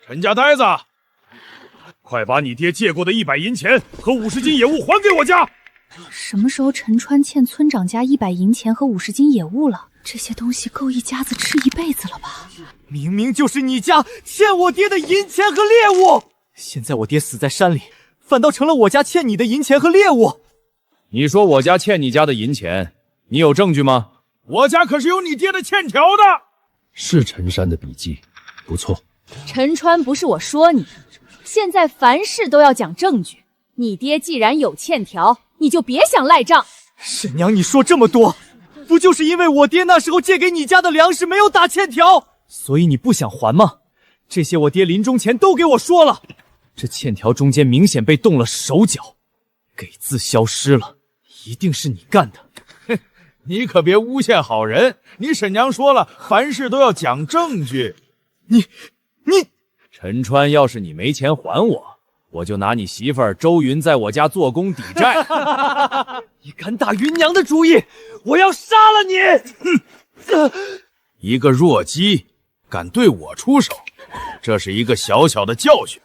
陈家呆子，快把你爹借过的100银钱和50斤野物还给我家！什么时候陈川欠村长家100银钱和50斤野物了？这些东西够一家子吃一辈子了吧？明明就是你家欠我爹的银钱和猎物，现在我爹死在山里，反倒成了我家欠你的银钱和猎物。你说我家欠你家的银钱，你有证据吗？我家可是有你爹的欠条的。是陈山的笔记，不错。陈川不是我说你，现在凡事都要讲证据。你爹既然有欠条，你就别想赖账。沈娘，你说这么多，不就是因为我爹那时候借给你家的粮食没有打欠条，所以你不想还吗？这些我爹临终前都给我说了，这欠条中间明显被动了手脚，给字消失了，一定是你干的。哼，你可别诬陷好人，你沈娘说了，凡事都要讲证据。你陈川，要是你没钱还我，我就拿你媳妇儿周云在我家做工抵债。你敢打云娘的主意，我要杀了你！一个弱鸡敢对我出手，这是一个小小的教训。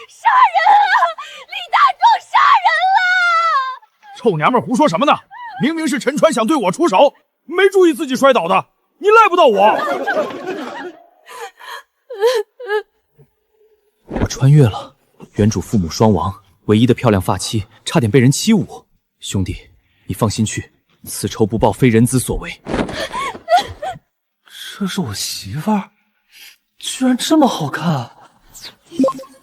杀人了！李大壮杀人了！臭娘们胡说什么呢？明明是陈川想对我出手，没注意自己摔倒的，你赖不到我。我穿越了，原主父母双亡，唯一的漂亮发妻差点被人欺侮。兄弟，你放心去，此仇不报非人之所为。这是我媳妇儿，居然这么好看！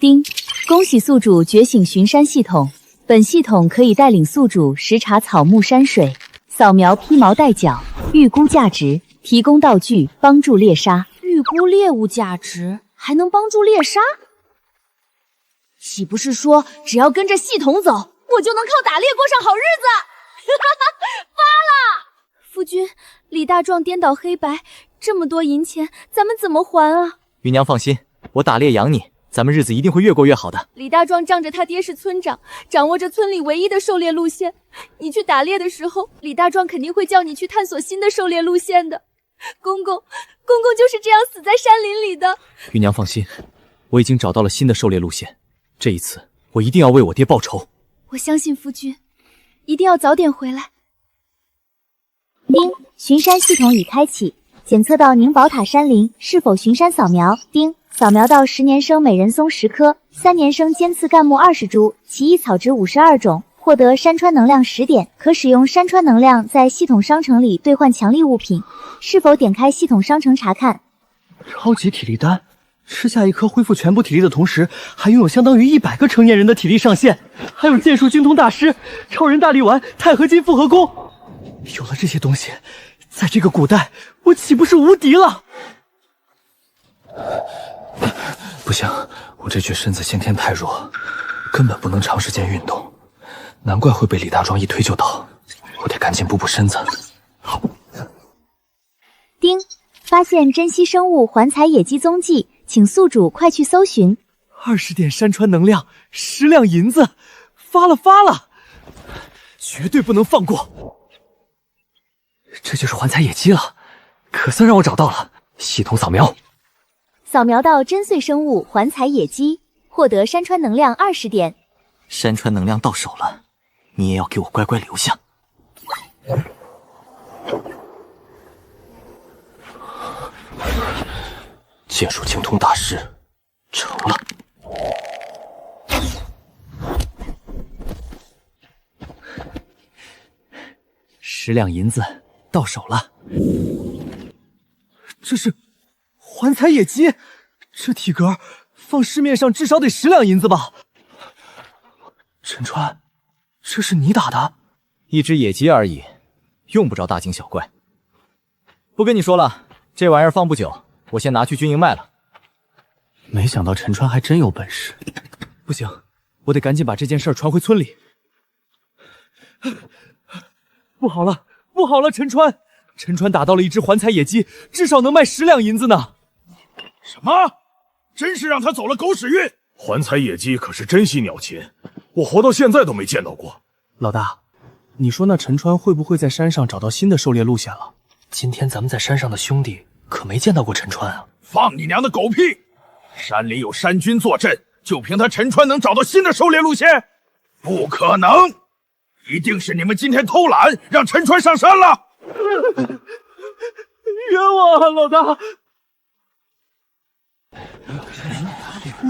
丁，恭喜宿主觉醒巡山系统，本系统可以带领宿主识察草木山水，扫描披毛戴角，预估价值，提供道具，帮助猎杀。预估猎物价值，还能帮助猎杀？岂不是说只要跟着系统走，我就能靠打猎过上好日子？发了！夫君，李大壮颠倒黑白，这么多银钱，咱们怎么还啊？云娘放心，我打猎养你，咱们日子一定会越过越好的。李大壮仗着他爹是村长，掌握着村里唯一的狩猎路线。你去打猎的时候，李大壮肯定会叫你去探索新的狩猎路线的。公公就是这样死在山林里的。云娘放心，我已经找到了新的狩猎路线，这一次我一定要为我爹报仇。我相信夫君，一定要早点回来。丁，巡山系统已开启，检测到宁宝塔山林，是否巡山扫描？丁，扫描到10年生美人松10颗，3年生尖刺干木20株，奇异草植52种，获得山川能量10点，可使用山川能量在系统商城里兑换强力物品。是否点开系统商城查看？超级体力丹，吃下一颗恢复全部体力的同时，还拥有相当于100个成年人的体力上限。还有剑术精通大师、超人大力丸、钛合金复合弓。有了这些东西，在这个古代，我岂不是无敌了？不行，我这具身子先天太弱，根本不能长时间运动，难怪会被李大壮一推就倒。我得赶紧补补身子。丁，发现珍稀生物环彩野鸡踪迹，请宿主快去搜寻。20点山川能量，10两银子，发了，绝对不能放过。这就是环彩野鸡了，可算让我找到了。系统扫描，扫描到珍穗生物环彩野鸡，获得山川能量20点。山川能量到手了，你也要给我乖乖留下。剑术精通大师，成了。10两银子到手了。这是环彩野鸡，这体格放市面上至少得10两银子吧？陈川，这是你打的？一只野鸡而已，用不着大惊小怪。不跟你说了，这玩意儿放不久，我先拿去军营卖了。没想到陈川还真有本事。不行，我得赶紧把这件事传回村里。不好了，陈川打到了一只环彩野鸡，至少能卖10两银子呢。什么？真是让他走了狗屎运！环彩野鸡可是珍稀鸟禽，我活到现在都没见到过。老大，你说那陈川会不会在山上找到新的狩猎路线了？今天咱们在山上的兄弟可没见到过陈川啊！放你娘的狗屁！山里有山军坐镇，就凭他陈川能找到新的狩猎路线？不可能，一定是你们今天偷懒，让陈川上山了。冤枉啊，老大！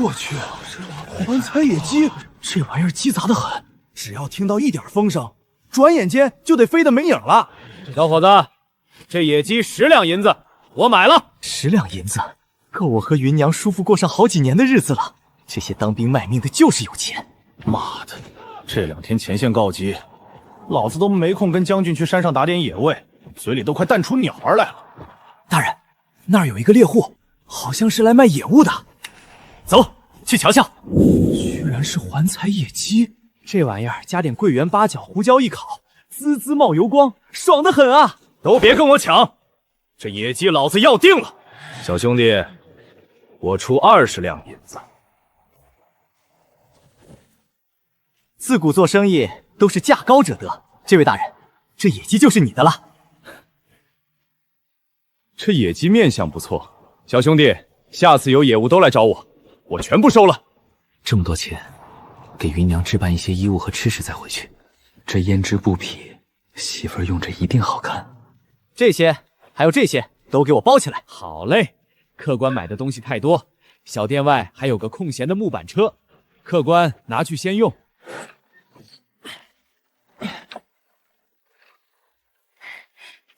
我去，环彩野鸡，这玩意儿鸡杂得很，只要听到一点风声，转眼间就得飞得没影了。小伙子，这野鸡10两银子，我买了。10两银子，够我和芸娘舒服过上好几年的日子了。这些当兵卖命的就是有钱。妈的，这2天前线告急，老子都没空跟将军去山上打点野味，嘴里都快淡出鸟儿来了。大人，那儿有一个猎户，好像是来卖野物的。走，去瞧瞧。居然是环彩野鸡，这玩意儿加点桂圆、八角、胡椒一烤，滋滋冒油光，爽得很啊！都别跟我抢，这野鸡老子要定了。小兄弟，我出20两银子。自古做生意都是价高者得，这位大人，这野鸡就是你的了。这野鸡面相不错，小兄弟，下次有野物都来找我，我全部收了。这么多钱，给芸娘置办一些衣物和吃食再回去。这胭脂布匹，媳妇儿用着一定好看。这些还有这些都给我包起来。好嘞，客官买的东西太多，小店外还有个空闲的木板车，客官拿去先用。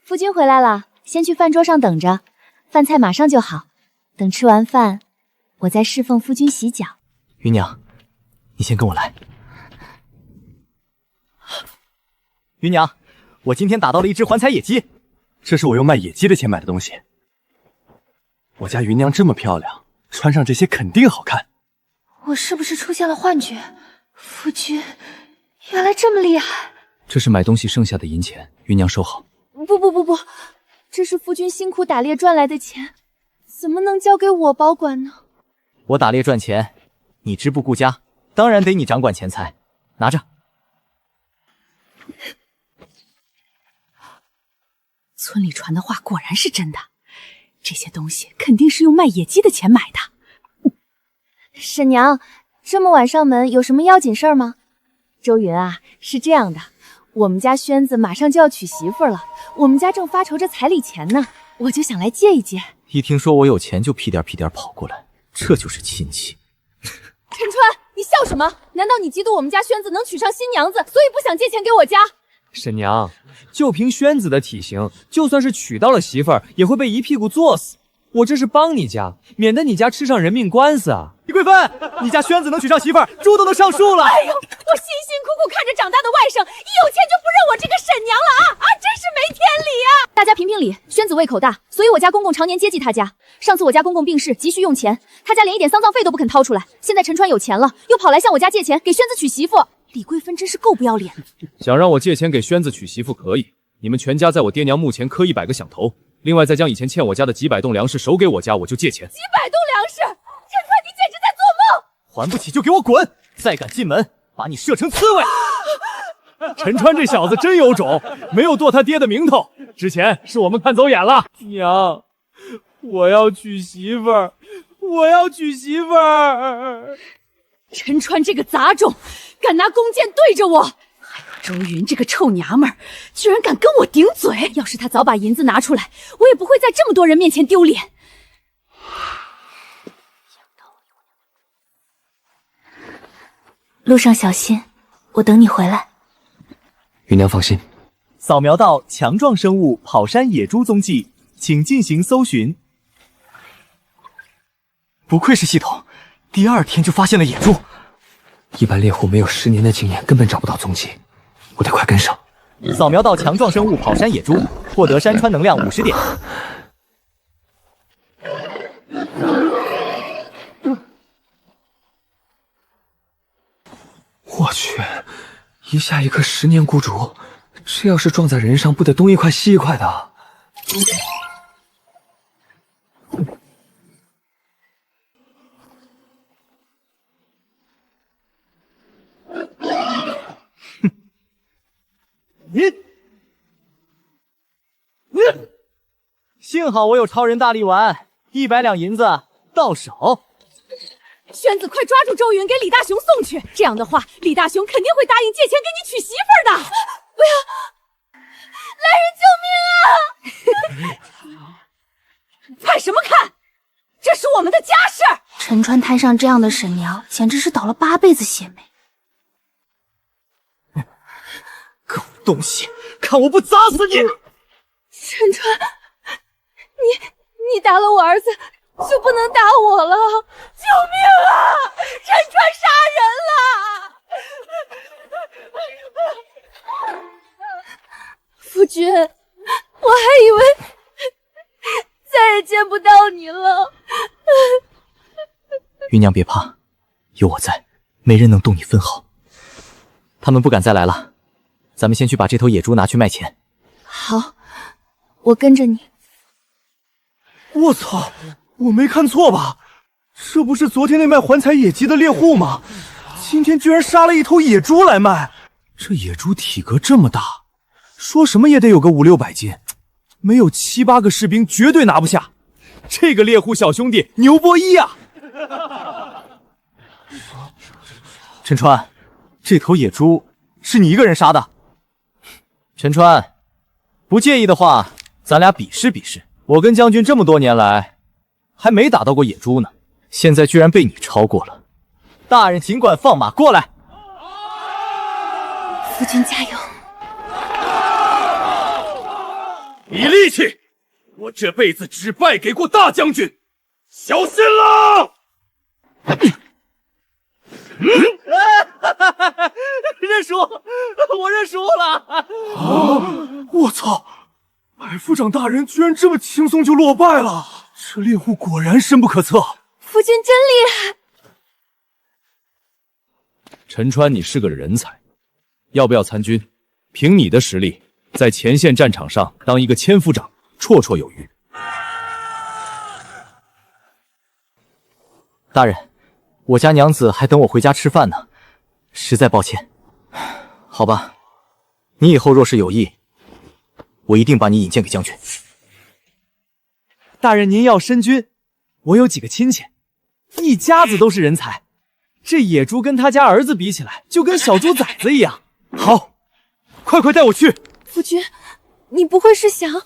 夫君回来了，先去饭桌上等着，饭菜马上就好。等吃完饭，我再侍奉夫君洗脚。芸娘，你先跟我来。芸娘，我今天打到了一只环彩野鸡，这是我用卖野鸡的钱买的东西。我家芸娘这么漂亮，穿上这些肯定好看。我是不是出现了幻觉？夫君原来这么厉害！这是买东西剩下的银钱，芸娘收好。不，这是夫君辛苦打猎赚来的钱，怎么能交给我保管呢？我打猎赚钱，你织布顾家，当然得你掌管钱财。拿着。村里传的话果然是真的，这些东西肯定是用卖野鸡的钱买的。沈娘，这么晚上门，有什么要紧事儿吗？周云啊，是这样的，我们家宣子马上就要娶媳妇了，我们家正发愁着彩礼钱呢，我就想来借一借。一听说我有钱就屁颠屁颠跑过来，这就是亲戚。陈川，你笑什么？难道你嫉妒我们家宣子能娶上新娘子，所以不想借钱给我家？沈娘，就凭宣子的体型，就算是娶到了媳妇儿，也会被一屁股坐死。我这是帮你家，免得你家吃上人命官司啊！李贵芬，你家宣子能娶上媳妇儿，猪都能上树了。哎呦，我辛辛苦苦看着长大的外甥，一有钱就不认我这个沈娘了啊！真是没天理啊！大家评评理，宣子胃口大，所以我家公公常年接济他家。上次我家公公病逝，急需用钱，他家连一点丧葬费都不肯掏出来。现在陈川有钱了，又跑来向我家借钱给宣子娶媳妇。李贵芬真是够不要脸的。想让我借钱给宣子娶媳妇可以，你们全家在我爹娘墓前磕100个响头，另外再将以前欠我家的几百栋粮食收给我家，我就借钱。几百栋粮食，陈川你简直在做梦！还不起就给我滚！再敢进门，把你射成刺猬！陈川这小子真有种，没有剁他爹的名头。之前是我们看走眼了。娘，我要娶媳妇儿，我要娶媳妇儿！陈川这个杂种，敢拿弓箭对着我！还有周云这个臭娘们儿，居然敢跟我顶嘴！要是他早把银子拿出来，我也不会在这么多人面前丢脸。路上小心，我等你回来。芸娘放心，扫描到强壮生物跑山野猪踪迹，请进行搜寻。不愧是系统，第2天就发现了野猪。一般猎户没有10年的经验，根本找不到踪迹，我得快跟上。扫描到强壮生物跑山野猪，获得山川能量50点。我去，一下一颗10年孤竹，这要是撞在人上，不得东一块西一块的？幸好我有超人大力丸，100两银子到手。宣子，快抓住周云，给李大雄送去。这样的话，李大雄肯定会答应借钱给你娶媳妇儿的。不要！来人，救命啊！看什么看？这是我们的家事。陈川摊上这样的婶娘，简直是倒了8辈子血霉。狗东西，看我不砸死你！陈川，你打了我儿子，就不能打我了？救命啊！陈川杀人了！夫君，我还以为再也见不到你了。芸娘别怕，有我在，没人能动你分毫。他们不敢再来了，咱们先去把这头野猪拿去卖钱。好，我跟着你。我操！我没看错吧？这不是昨天那卖环彩野鸡的猎户吗？今天居然杀了一头野猪来卖。这野猪体格这么大，说什么也得有个5、600斤，没有7、8个士兵绝对拿不下。这个猎户小兄弟牛波一啊！陈川，这头野猪是你一个人杀的？陈川，不介意的话，咱俩比试比试。我跟将军这么多年来，还没打到过野猪呢，现在居然被你超过了。大人尽管放马过来。夫君加油！比力气！我这辈子只败给过大将军，小心了！认输，我认输了。我操！百夫长大人居然这么轻松就落败了，这猎户果然深不可测。夫君真厉害！陈川，你是个人才，要不要参军？凭你的实力，在前线战场上当一个千夫长，绰绰有余。大人，我家娘子还等我回家吃饭呢，实在抱歉。好吧，你以后若是有意，我一定把你引荐给将军。大人您要申军，我有几个亲戚，一家子都是人才。这野猪跟他家儿子比起来，就跟小猪崽子一样。好，快快带我去。夫君，你不会是想……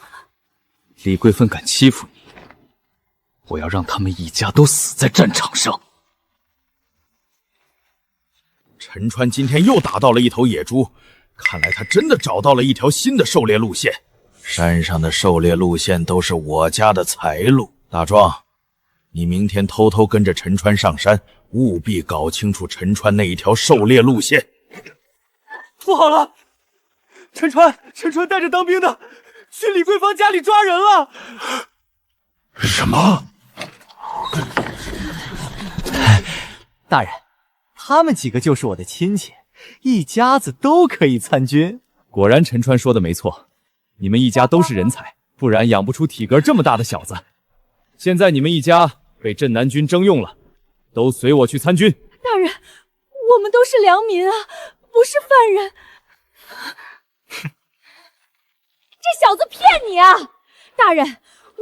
李贵芬敢欺负你，我要让他们一家都死在战场上。陈川今天又打到了一头野猪，看来他真的找到了一条新的狩猎路线。山上的狩猎路线都是我家的财路。大壮，你明天偷偷跟着陈川上山，务必搞清楚陈川那一条狩猎路线。不好了，陈川带着当兵的去李桂芳家里抓人了。什么？大人，他们几个就是我的亲戚，一家子都可以参军。果然陈川说的没错，你们一家都是人才，不然养不出体格这么大的小子。现在你们一家被镇南军征用了，都随我去参军。大人，我们都是良民啊，不是犯人。这小子骗你啊！大人，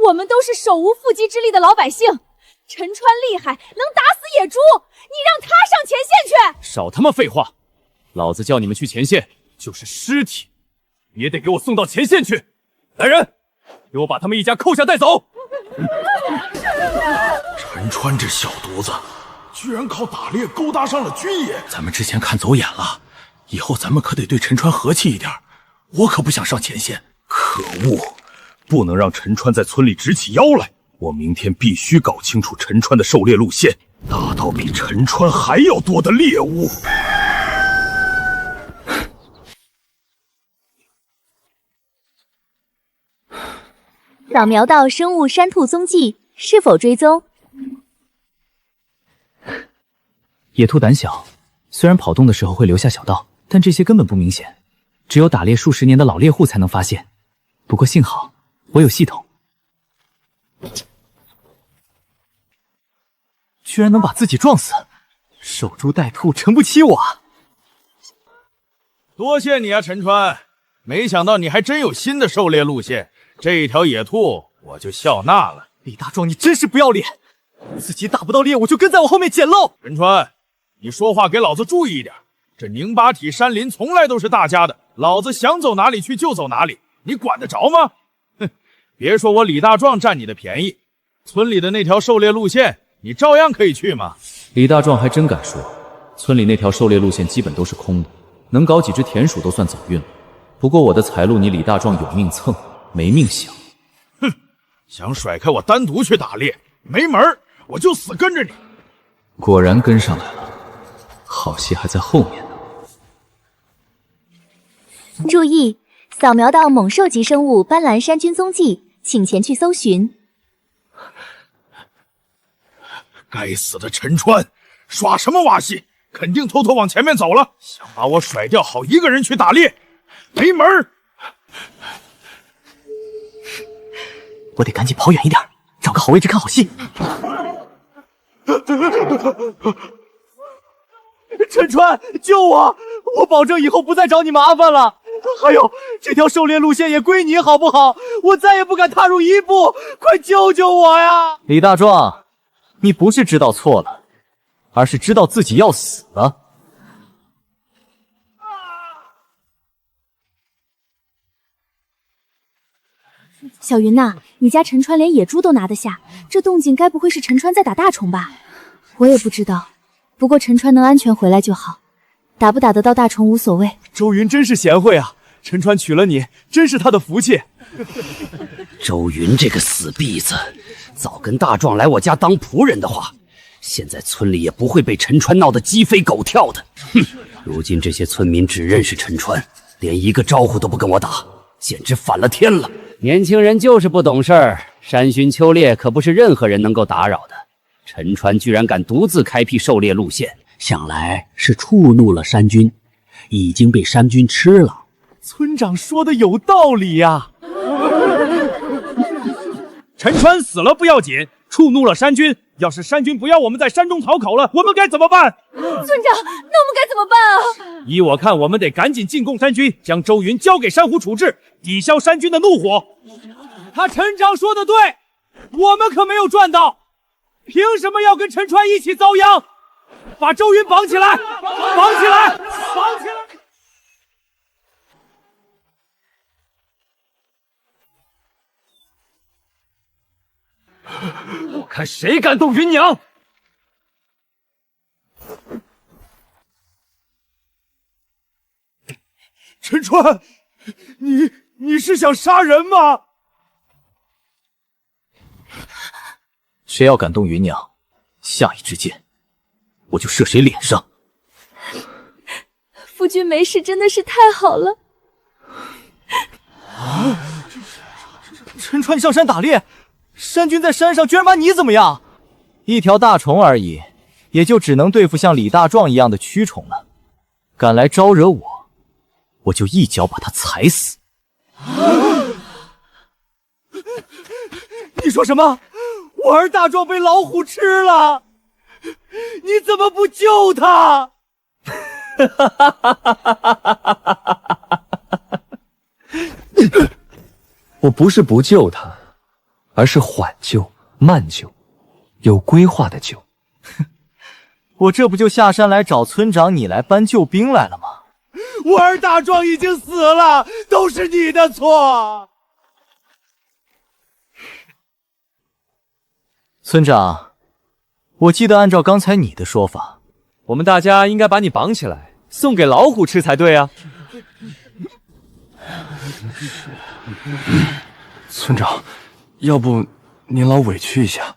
我们都是手无缚鸡之力的老百姓。陈川厉害，能打死野猪，你让他上前线去。少他妈废话！老子叫你们去前线，就是尸体也得给我送到前线去。来人，给我把他们一家扣下带走。陈川这小犊子，居然靠打猎勾搭上了军爷。咱们之前看走眼了，以后咱们可得对陈川和气一点。我可不想上前线。可恶，不能让陈川在村里直起腰来。我明天必须搞清楚陈川的狩猎路线，打到比陈川还要多的猎物。扫描到生物山兔踪迹，是否追踪？野兔胆小，虽然跑动的时候会留下小道，但这些根本不明显，只有打猎数十年的老猎户才能发现。不过幸好我有系统，居然能把自己撞死，守株待兔，诚不欺我啊！多谢你啊，陈川，没想到你还真有新的狩猎路线。这一条野兔我就笑纳了。李大壮，你真是不要脸！自己打不到猎物就跟在我后面捡漏。陈川，你说话给老子注意一点。这宁巴体山林从来都是大家的，老子想走哪里去就走哪里，你管得着吗？哼，别说我李大壮占你的便宜，村里的那条狩猎路线，你照样可以去吗？李大壮还真敢说，村里那条狩猎路线基本都是空的，能搞几只田鼠都算走运了。不过我的财路你李大壮有命蹭，没命享。哼，想甩开我单独去打猎，没门儿，我就死跟着你。果然跟上来了，好戏还在后面呢。注意，扫描到猛兽级生物斑斓山菌踪迹，请前去搜寻。该死的陈川，耍什么把戏？肯定偷偷往前面走了，想把我甩掉，好一个人去打猎，没门儿！我得赶紧跑远一点，找个好位置看好戏。陈川，救我！我保证以后不再找你麻烦了。还有，这条狩猎路线也归你，好不好？我再也不敢踏入一步，快救救我呀！李大壮，你不是知道错了，而是知道自己要死了。小云呐，你家陈川连野猪都拿得下，这动静该不会是陈川在打大虫吧？我也不知道，不过陈川能安全回来就好，打不打得到大虫无所谓。周云真是贤惠啊，陈川娶了你，真是他的福气。周云这个死婢子，早跟大壮来我家当仆人的话，现在村里也不会被陈川闹得鸡飞狗跳的。哼，如今这些村民只认识陈川，连一个招呼都不跟我打，简直反了天了。年轻人就是不懂事儿，山熏秋猎可不是任何人能够打扰的。陈川居然敢独自开辟狩猎路线，想来是触怒了山君，已经被山君吃了。村长说的有道理呀。陈川死了不要紧，触怒了山君。要是山君不要我们在山中讨口了，我们该怎么办？村长，那我们该怎么办啊？依我看，我们得赶紧进贡山君，将周云交给山虎处置，抵消山君的怒火。他陈长说的对，我们可没有赚到，凭什么要跟陈川一起遭殃？把周云绑起来，绑起来，绑起来！我看谁敢动云娘！陈川，你是想杀人吗？谁要敢动云娘，下一支箭我就射谁脸上。夫君没事，真的是太好了。陈川上山打猎，山君在山上居然把你怎么样？一条大虫而已，也就只能对付像李大壮一样的蛆虫了。敢来招惹我，我就一脚把他踩死。你说什么？我儿大壮被老虎吃了，你怎么不救他？我不是不救他，而是缓救、慢救，有规划的救。我这不就下山来找村长你来搬救兵来了吗？我儿大壮已经死了，都是你的错。村长，我记得按照刚才你的说法，我们大家应该把你绑起来，送给老虎吃才对啊。村长，要不您老委屈一下。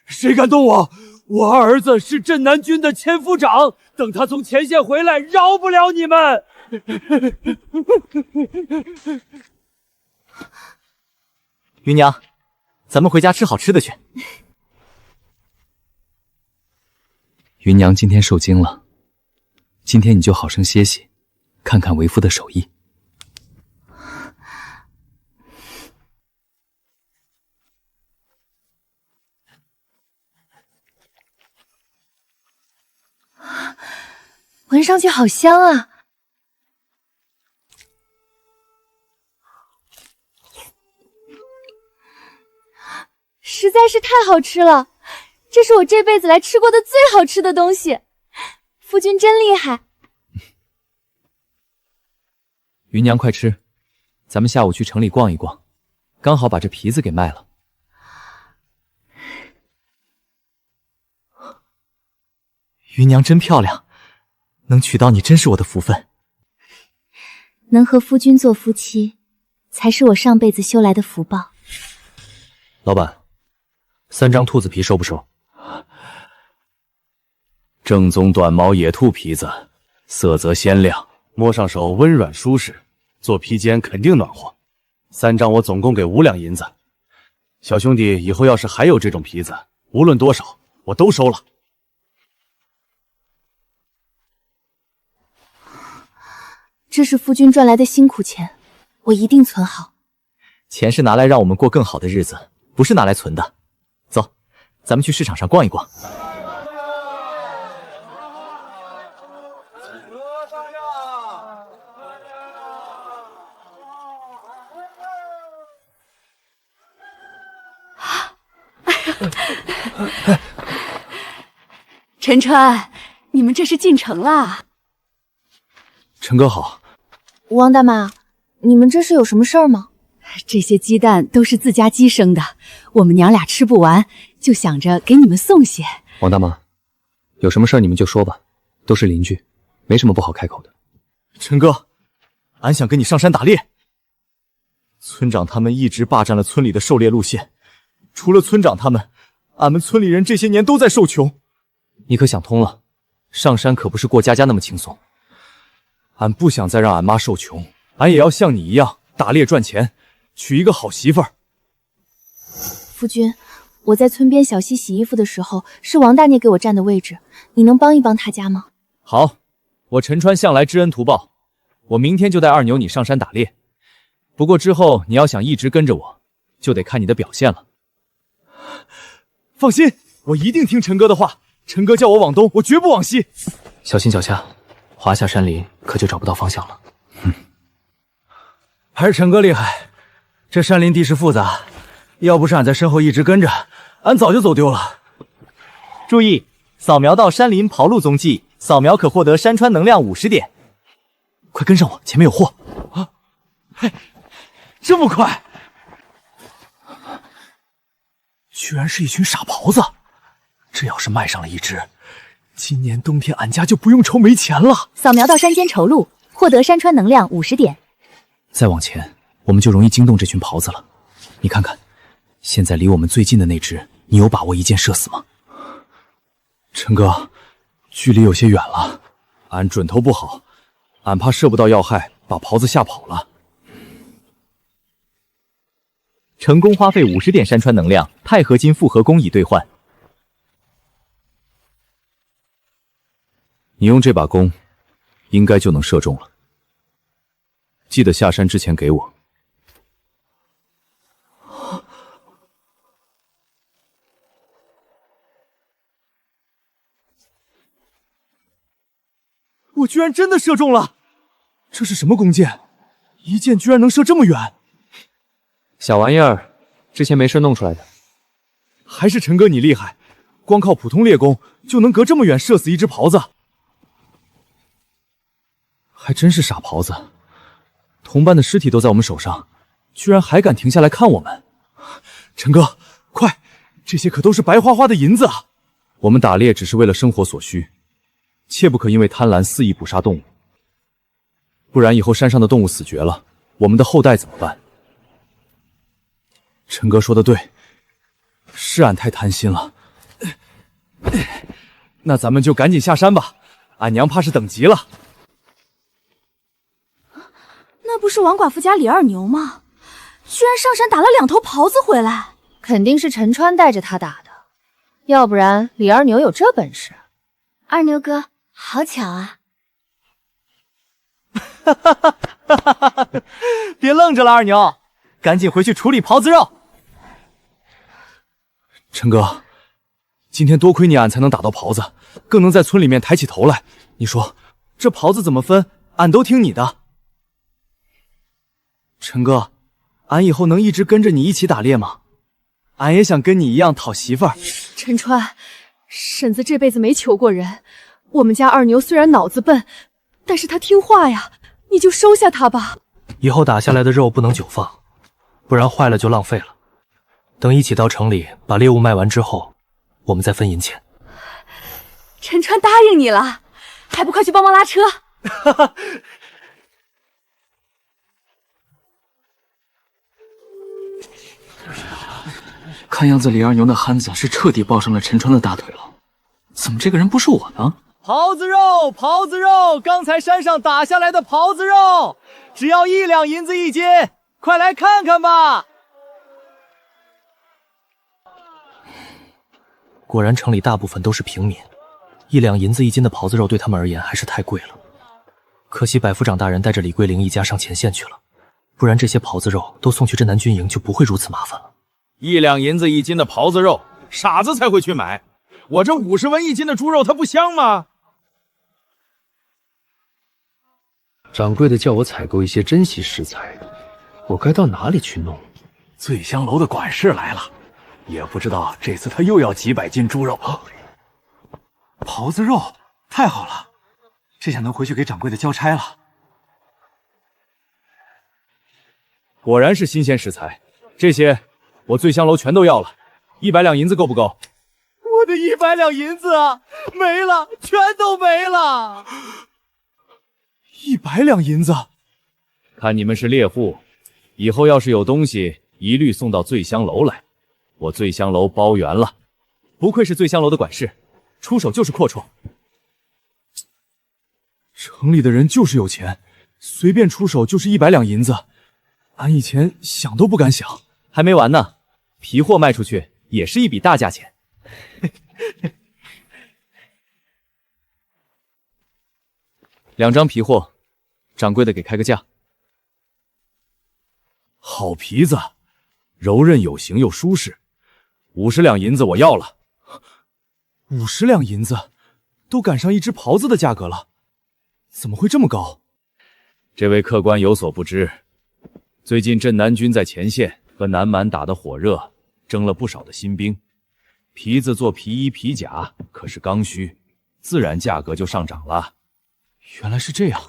谁敢动我？我二儿子是镇南军的千夫长，等他从前线回来，饶不了你们。云娘，咱们回家吃好吃的去。云娘今天受惊了，今天你就好生歇息，看看为夫的手艺。闻上去好香啊！实在是太好吃了，这是我这辈子来吃过的最好吃的东西。夫君真厉害。芸娘快吃，咱们下午去城里逛一逛，刚好把这皮子给卖了。芸娘真漂亮，能娶到你真是我的福分。能和夫君做夫妻，才是我上辈子修来的福报。老板，3张兔子皮收不收？正宗短毛野兔皮子，色泽鲜亮，摸上手温软舒适，做披肩肯定暖和。3张我总共给5两银子。小兄弟以后要是还有这种皮子，无论多少我都收了。这是夫君赚来的辛苦钱，我一定存好。钱是拿来让我们过更好的日子，不是拿来存的。走，咱们去市场上逛一逛。陈川，你们这是进城啦？陈哥好。王大妈，你们这是有什么事儿吗？这些鸡蛋都是自家鸡生的，我们娘俩吃不完，就想着给你们送些。王大妈，有什么事儿你们就说吧，都是邻居，没什么不好开口的。陈哥，俺想跟你上山打猎。村长他们一直霸占了村里的狩猎路线，除了村长他们，俺们村里人这些年都在受穷。你可想通了，上山可不是过家家那么轻松。俺不想再让俺妈受穷，俺也要像你一样打猎赚钱，娶一个好媳妇儿。夫君，我在村边小溪洗衣服的时候，是王大爷给我占的位置，你能帮一帮他家吗？好，我陈川向来知恩图报，我明天就带二牛你上山打猎。不过之后你要想一直跟着我，就得看你的表现了。放心，我一定听陈哥的话。陈哥叫我往东，我绝不往西。小心脚下，滑下山林可就找不到方向了。还是陈哥厉害，这山林地势复杂，要不是俺在身后一直跟着，俺早就走丢了。注意，扫描到山林跑路踪迹，扫描可获得山川能量50点。快跟上我，前面有货。啊，嘿，这么快！居然是一群傻狍子，这要是卖上了一只，今年冬天俺家就不用愁没钱了。扫描到山间绸路，获得山川能量50点。再往前，我们就容易惊动这群狍子了。你看看，现在离我们最近的那只，你有把握一箭射死吗？陈哥，距离有些远了，俺准头不好，俺怕射不到要害，把狍子吓跑了。成功花费50点山川能量，钛合金复合弓已兑换。你用这把弓，应该就能射中了。记得下山之前给我。我居然真的射中了！这是什么弓箭？一箭居然能射这么远！小玩意儿，之前没事弄出来的。还是陈哥你厉害，光靠普通猎弓就能隔这么远射死一只狍子。还真是傻狍子，同伴的尸体都在我们手上，居然还敢停下来看我们。陈哥，快，这些可都是白花花的银子啊！我们打猎只是为了生活所需，切不可因为贪婪肆意捕杀动物，不然以后山上的动物死绝了，我们的后代怎么办？陈哥说的对，是俺太贪心了。那咱们就赶紧下山吧，俺娘怕是等急了。那不是王寡妇家李二牛吗？居然上山打了2头狍子回来，肯定是陈川带着他打的，要不然李二牛有这本事。二牛哥，好巧啊！别愣着了，二牛，赶紧回去处理狍子肉。陈哥，今天多亏你，俺才能打到狍子，更能在村里面抬起头来。你说这狍子怎么分，俺都听你的。陈哥，俺以后能一直跟着你一起打猎吗？俺也想跟你一样讨媳妇儿。陈川，婶子这辈子没求过人，我们家二牛虽然脑子笨，但是他听话呀，你就收下他吧。以后打下来的肉不能久放，不然坏了就浪费了。等一起到城里把猎物卖完之后，我们再分银钱。陈川答应你了，还不快去帮忙拉车？看样子李二牛那憨子是彻底抱上了陈川的大腿了。怎么这个人不是我呢？狍子肉，狍子肉，刚才山上打下来的狍子肉，只要1两银子一斤，快来看看吧。果然城里大部分都是平民，1两银子一斤的狍子肉对他们而言还是太贵了。可惜百夫长大人带着李桂玲一家上前线去了，不然这些狍子肉都送去镇南军营就不会如此麻烦了。1两银子一斤的狍子肉，傻子才会去买。我这50文一斤的猪肉，它不香吗？掌柜的叫我采购一些珍稀食材，我该到哪里去弄？醉香楼的管事来了，也不知道这次他又要几百斤猪肉。狍子肉，太好了，这下能回去给掌柜的交差了。果然是新鲜食材，这些我醉香楼全都要了。100两银子够不够？我的100两银子啊，没了，全都没了。100两银子，看你们是猎户，以后要是有东西，一律送到醉香楼来，我醉香楼包圆了。不愧是醉香楼的管事，出手就是阔绰。城里的人就是有钱，随便出手就是100两银子，俺以前想都不敢想。还没完呢，皮货卖出去也是一笔大价钱。2张皮货，掌柜的给开个价。好皮子，柔韧有型又舒适，50两银子我要了。50两银子，都赶上一只狍子的价格了，怎么会这么高？这位客官有所不知，最近镇南军在前线和南蛮打得火热，征了不少的新兵，皮子做皮衣皮甲可是刚需，自然价格就上涨了。原来是这样。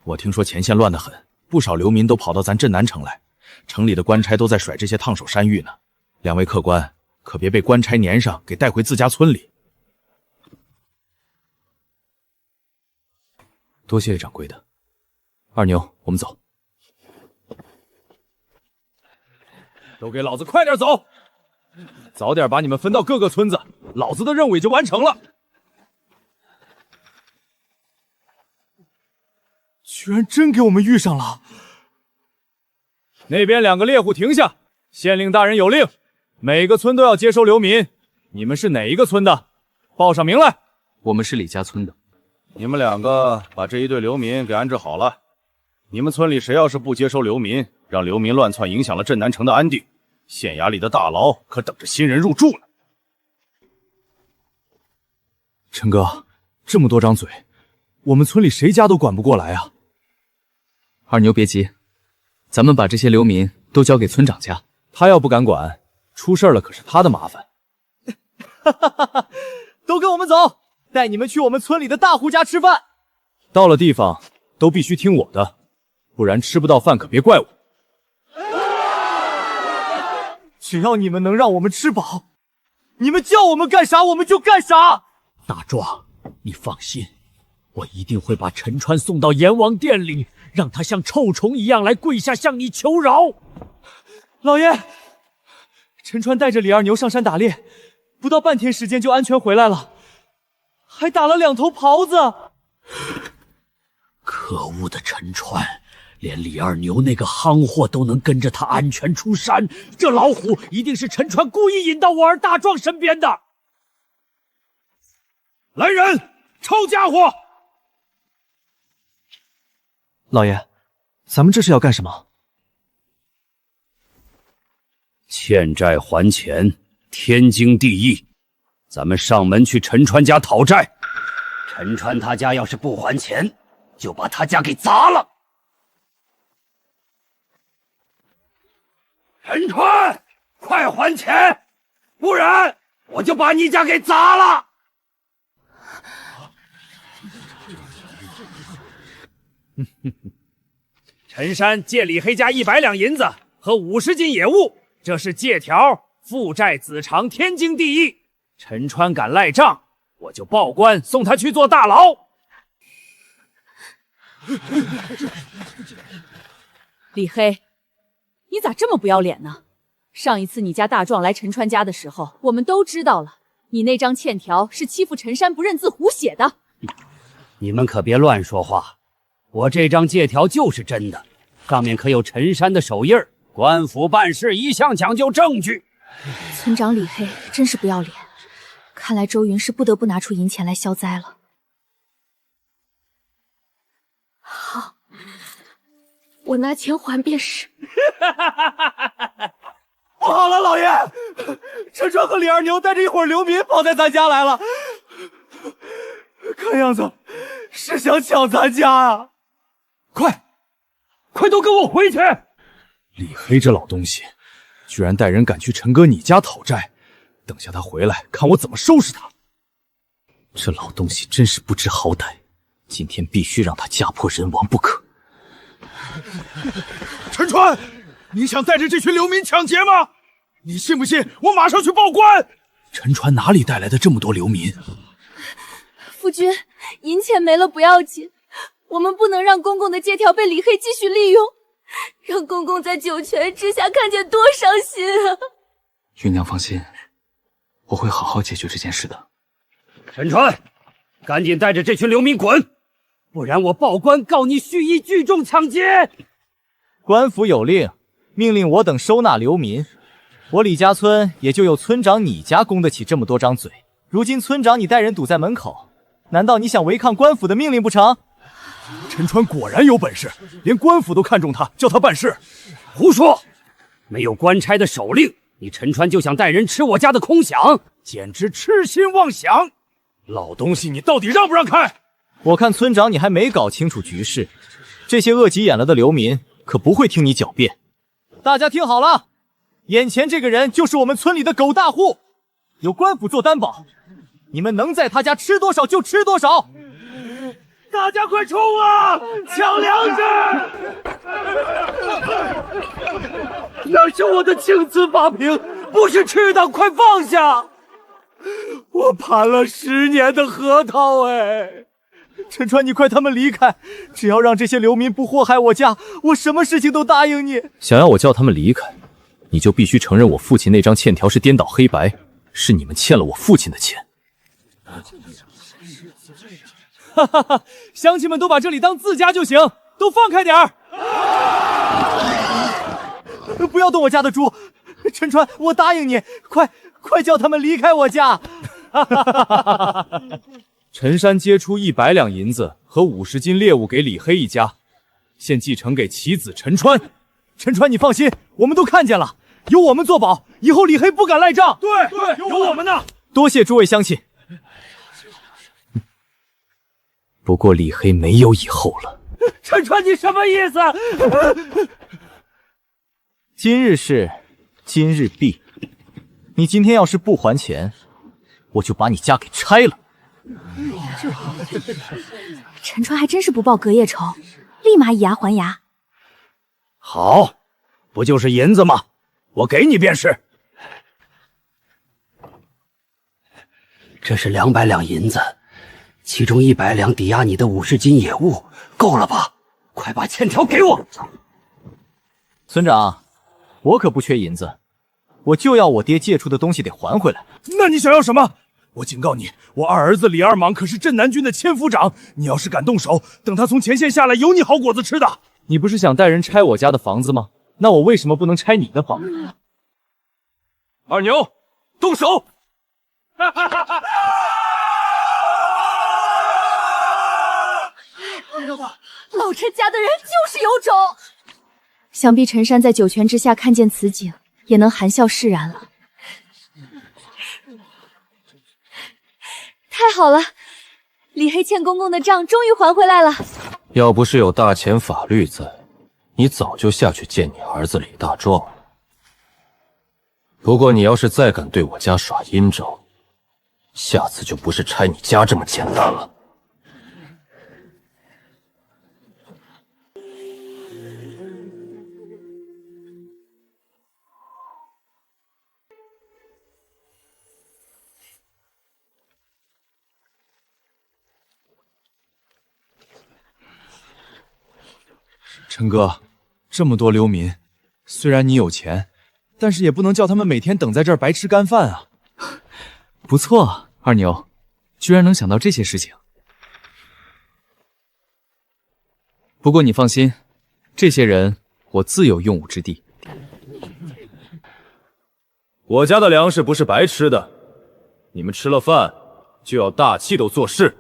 我听说前线乱得很，不少流民都跑到咱镇南城来，城里的官差都在甩这些烫手山芋呢。2位客官可别被官差粘上，给带回自家村里。多谢掌柜的。二牛，我们走。都给老子快点走，早点把你们分到各个村子，老子的任务也就完成了。居然真给我们遇上了！那边2个猎户停下，县令大人有令，每个村都要接收流民。你们是哪一个村的？报上名来。我们是李家村的。你们2个把这一队流民给安置好了。你们村里谁要是不接收流民，让流民乱窜，影响了镇南城的安定，县衙里的大牢可等着新人入住呢。陈哥，这么多张嘴，我们村里谁家都管不过来啊！二牛别急，咱们把这些流民都交给村长家，他要不敢管，出事了可是他的麻烦。都跟我们走，带你们去我们村里的大户家吃饭。到了地方都必须听我的，不然吃不到饭可别怪我。只要你们能让我们吃饱，你们叫我们干啥我们就干啥。大壮，你放心，我一定会把陈川送到阎王殿里，让他像臭虫一样来跪下向你求饶。老爷，陈川带着李二牛上山打猎，不到半天时间就安全回来了，还打了2头狍子。可恶的陈川，连李二牛那个夯货都能跟着他安全出山，这老虎一定是陈川故意引到我儿大壮身边的。来人，抄家伙！老爷，咱们这是要干什么？欠债还钱，天经地义。咱们上门去陈川家讨债，陈川他家要是不还钱，就把他家给砸了。陈川，快还钱，不然我就把你家给砸了！陈山借李黑家100两银子和50斤野物，这是借条，父债子偿，天经地义。陈川敢赖账，我就报官送他去坐大牢。李黑，你咋这么不要脸呢？上一次你家大壮来陈川家的时候，我们都知道了，你那张欠条是欺负陈山不认字胡写的。你们可别乱说话，我这张借条就是真的，上面可有陈山的手印儿。官府办事一向讲究证据。村长李黑真是不要脸，看来周云是不得不拿出银钱来消灾了。好，我拿钱还便是。不好了，老爷，陈川和李二牛带着一伙流民跑在咱家来了，看样子是想抢咱家啊！快都跟我回去！李黑这老东西，居然带人赶去陈哥你家讨债，等下他回来，看我怎么收拾他！这老东西真是不知好歹，今天必须让他家破人亡不可。陈川，你想带着这群流民抢劫吗？你信不信我马上去报官？陈川哪里带来的这么多流民？夫君，银钱没了不要紧，我们不能让公公的借条被李黑继续利用，让公公在九泉之下看见多伤心啊！芸娘放心，我会好好解决这件事的。陈川，赶紧带着这群流民滚，不然我报官告你蓄意聚众抢劫！官府有令，命令我等收纳流民。我李家村也就有村长你家供得起这么多张嘴。如今村长你带人堵在门口，难道你想违抗官府的命令不成？陈川果然有本事，连官府都看中他，叫他办事。胡说！没有官差的手令，你陈川就想带人吃我家的空饷，简直痴心妄想！老东西，你到底让不让开？我看村长你还没搞清楚局势，这些恶急眼了的流民可不会听你狡辩。大家听好了，眼前这个人就是我们村里的狗大户，有官府做担保，你们能在他家吃多少就吃多少。大家快冲啊！抢粮食！那是我的青瓷法瓶，不是吃的，快放下！我盘了10年的核桃哎！陈川，你快他们离开！只要让这些流民不祸害我家，我什么事情都答应你。想要我叫他们离开，你就必须承认我父亲那张欠条是颠倒黑白，是你们欠了我父亲的钱。哈哈哈！乡亲们都把这里当自家就行，都放开点儿！不要动我家的猪，陈川，我答应你，快叫他们离开我家！陈山接出100两银子和50斤猎物给李黑一家，现继承给其子陈川。陈川，你放心，我们都看见了，有我们作保，以后李黑不敢赖账。对，有我们呢。多谢诸位乡亲。不过李黑没有以后了。陈川，你什么意思？今日事今日毕，你今天要是不还钱，我就把你家给拆了。陈川还真是不报隔夜仇，立马以牙还牙。好，不就是银子吗？我给你便是。这是200两银子，其中100两抵押你的50斤野物，够了吧？快把欠条给我！村长，我可不缺银子，我就要我爹借出的东西得还回来。那你想要什么？我警告你，我二儿子李二莽可是镇南军的千夫长，你要是敢动手，等他从前线下来，有你好果子吃的。你不是想带人拆我家的房子吗？那我为什么不能拆你的房子？二牛，动手！老陈家的人就是有种。想必陈山在九泉之下看见此景，也能含笑释然了。太好了，李黑欠公公的账终于还回来了。要不是有大钱法律在，你早就下去见你儿子李大壮了。不过你要是再敢对我家耍阴招，下次就不是拆你家这么简单了。陈哥，这么多流民，虽然你有钱，但是也不能叫他们每天等在这儿白吃干饭啊。不错，二牛，居然能想到这些事情。不过你放心，这些人我自有用武之地。我家的粮食不是白吃的，你们吃了饭就要大气地做事。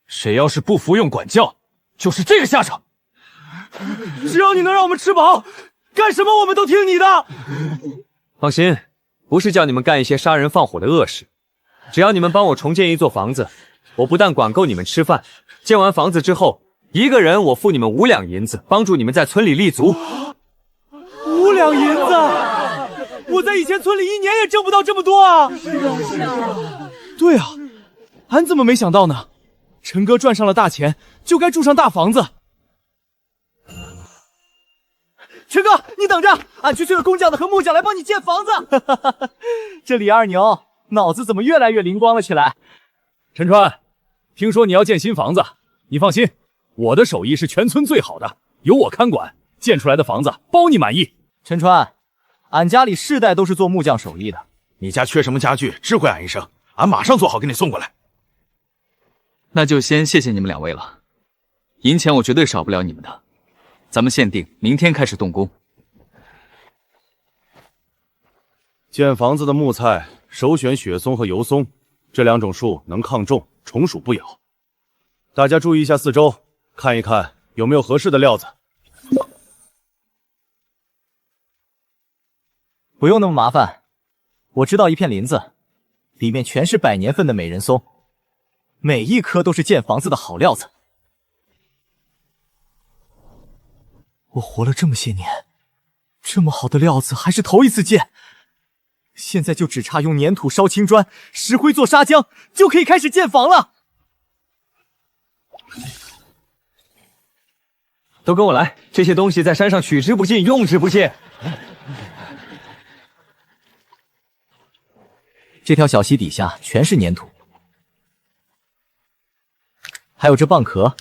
谁要是不服用管教，就是这个下场。只要你能让我们吃饱，干什么我们都听你的。放心，不是叫你们干一些杀人放火的恶事，只要你们帮我重建一座房子，我不但管够你们吃饭，建完房子之后，一个人我付你们5两银子，帮助你们在村里立足。5两银子，我在以前村里1年也挣不到这么多啊！是啊。对啊，俺怎么没想到呢？陈哥赚上了大钱，就该住上大房子。陈哥，你等着，俺去催了工匠的和木匠来帮你建房子。这李二牛脑子怎么越来越灵光了起来？陈川，听说你要建新房子，你放心，我的手艺是全村最好的，有我看管，建出来的房子包你满意。陈川，俺家里世代都是做木匠手艺的，你家缺什么家具，知会俺一声，俺马上做好给你送过来。那就先谢谢你们2位了，银钱我绝对少不了你们的。咱们限定明天开始动工。建房子的木材首选雪松和油松，这2种树能抗重，虫鼠不咬。大家注意一下四周，看一看有没有合适的料子。不用那么麻烦，我知道一片林子，里面全是100年份的美人松，每一棵都是建房子的好料子。我活了这么些年，这么好的料子还是头一次见。现在就只差用粘土烧青砖，石灰做砂浆，就可以开始建房了。都跟我来，这些东西在山上取之不尽，用之不尽。这条小溪底下全是粘土，还有这蚌壳，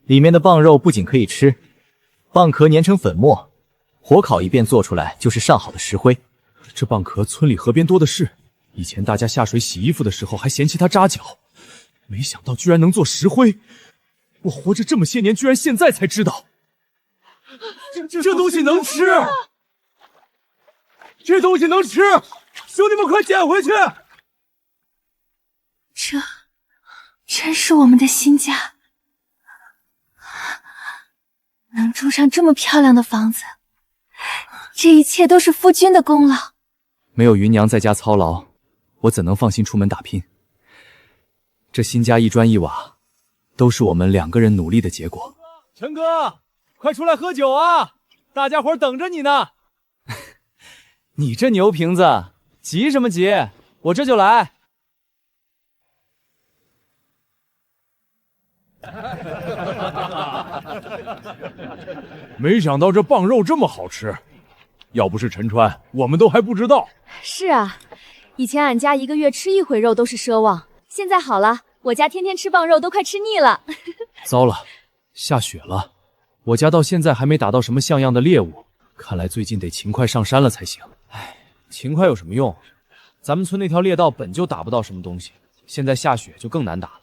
里面的蚌肉不仅可以吃，蚌壳粘成粉末，火烤一遍做出来就是上好的石灰。这蚌壳村里河边多的是，以前大家下水洗衣服的时候还嫌弃它扎脚，没想到居然能做石灰。我活着这么些年，居然现在才知道，这东西能吃，这东西能吃，兄弟们快捡回去！这真是我们的新家，能住上这么漂亮的房子，这一切都是夫君的功劳。没有芸娘在家操劳，我怎能放心出门打拼？这新家一砖一瓦，都是我们2个人努力的结果。陈哥，快出来喝酒啊！大家伙等着你呢。你这牛瓶子，急什么急？我这就来。没想到这蚌肉这么好吃，要不是陈川，我们都还不知道。是啊，以前俺家1个月吃1回肉都是奢望，现在好了，我家天天吃蚌肉都快吃腻了。糟了，下雪了，我家到现在还没打到什么像样的猎物，看来最近得勤快上山了才行。唉，勤快有什么用？咱们村那条猎道本就打不到什么东西，现在下雪就更难打了。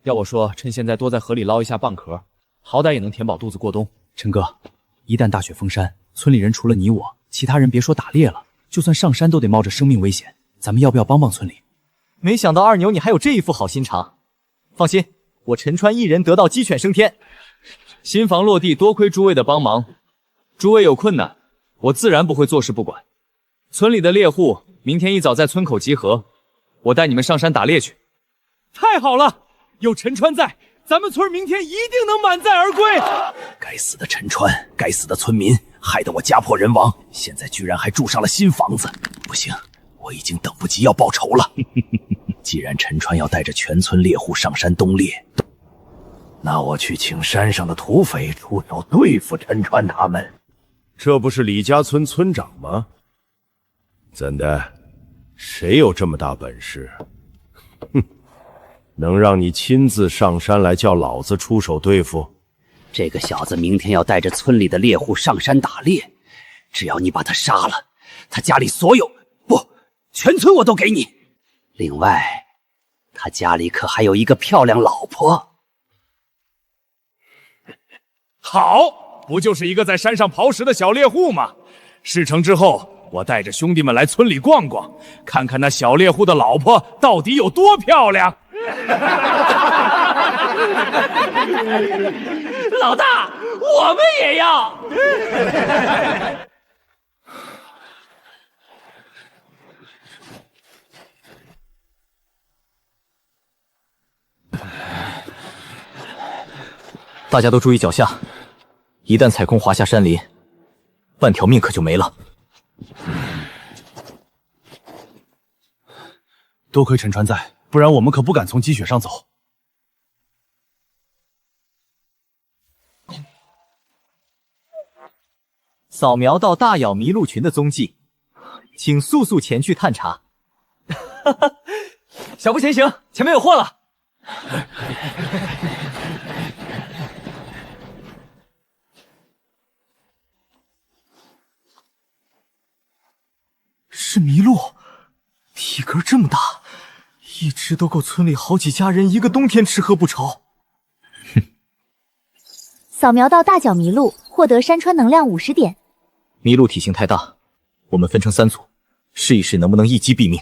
要我说，趁现在多在河里捞一下蚌壳，好歹也能填饱肚子过冬。陈哥，一旦大雪封山，村里人除了你我，其他人别说打猎了，就算上山都得冒着生命危险。咱们要不要帮帮村里？没想到二牛你还有这一副好心肠。放心，我陈川一人得道鸡犬升天。新房落地多亏诸位的帮忙，诸位有困难，我自然不会坐视不管。村里的猎户明天一早在村口集合，我带你们上山打猎去。太好了，有陈川在，咱们村明天一定能满载而归。该死的陈川，该死的村民，害得我家破人亡，现在居然还住上了新房子。不行，我已经等不及要报仇了。既然陈川要带着全村猎户上山东猎，那我去请山上的土匪出手对付陈川他们。这不是李家村村长吗？怎的？谁有这么大本事？哼，能让你亲自上山来叫老子出手对付？这个小子明天要带着村里的猎户上山打猎，只要你把他杀了，他家里所有，不，全村我都给你。另外，他家里可还有一个漂亮老婆。好，不就是一个在山上刨食的小猎户吗？事成之后，我带着兄弟们来村里逛逛，看看那小猎户的老婆到底有多漂亮。老大，我们也要。大家都注意脚下，一旦踩空滑下山林，半条命可就没了。多亏陈川在，不然我们可不敢从积雪上走。扫描到大咬麋鹿群的踪迹，请速速前去探查。小步前行，前面有货了。是麋鹿，体格这么大，一只都够村里好几家人一个冬天吃喝不愁。扫描到大脚麋鹿，获得山川能量50点。麋鹿体型太大，我们分成3组，试一试能不能一击毙命。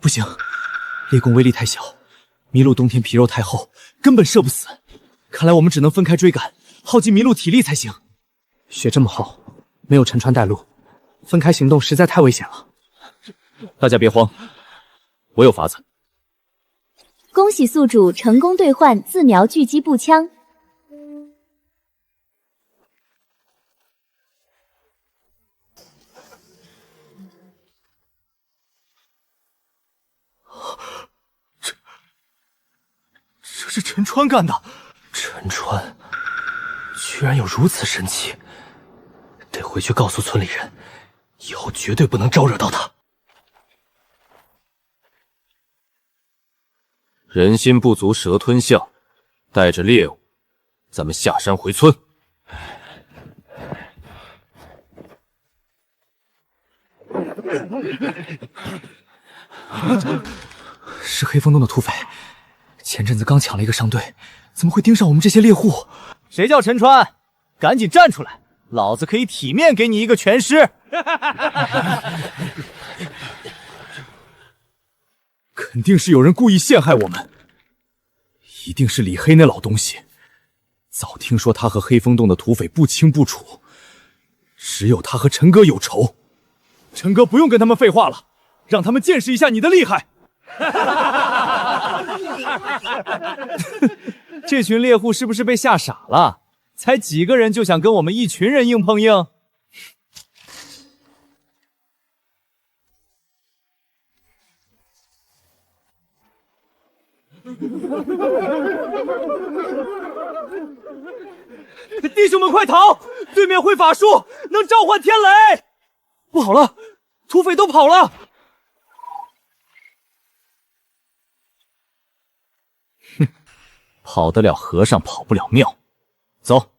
不行，猎弓威力太小，麋鹿冬天皮肉太厚，根本射不死。看来我们只能分开追赶，耗尽麋鹿体力才行。雪这么厚，没有陈川带路，分开行动实在太危险了。大家别慌，我有法子。恭喜宿主成功兑换自瞄狙击步枪。这是陈川干的。陈川居然有如此神奇，得回去告诉村里人，以后绝对不能招惹到他。人心不足蛇吞象，带着猎物，咱们下山回村。是黑风洞的土匪，前阵子刚抢了一个商队，怎么会盯上我们这些猎户？谁叫陈川？赶紧站出来，老子可以体面给你一个全尸。肯定是有人故意陷害我们，一定是李黑那老东西。早听说他和黑风洞的土匪不清不楚，只有他和陈哥有仇。陈哥不用跟他们废话了，让他们见识一下你的厉害。这群猎户是不是被吓傻了？才几个人就想跟我们一群人硬碰硬？弟兄们快逃！对面会法术，能召唤天雷！不好了，土匪都跑了！哼，跑得了和尚跑不了庙。走，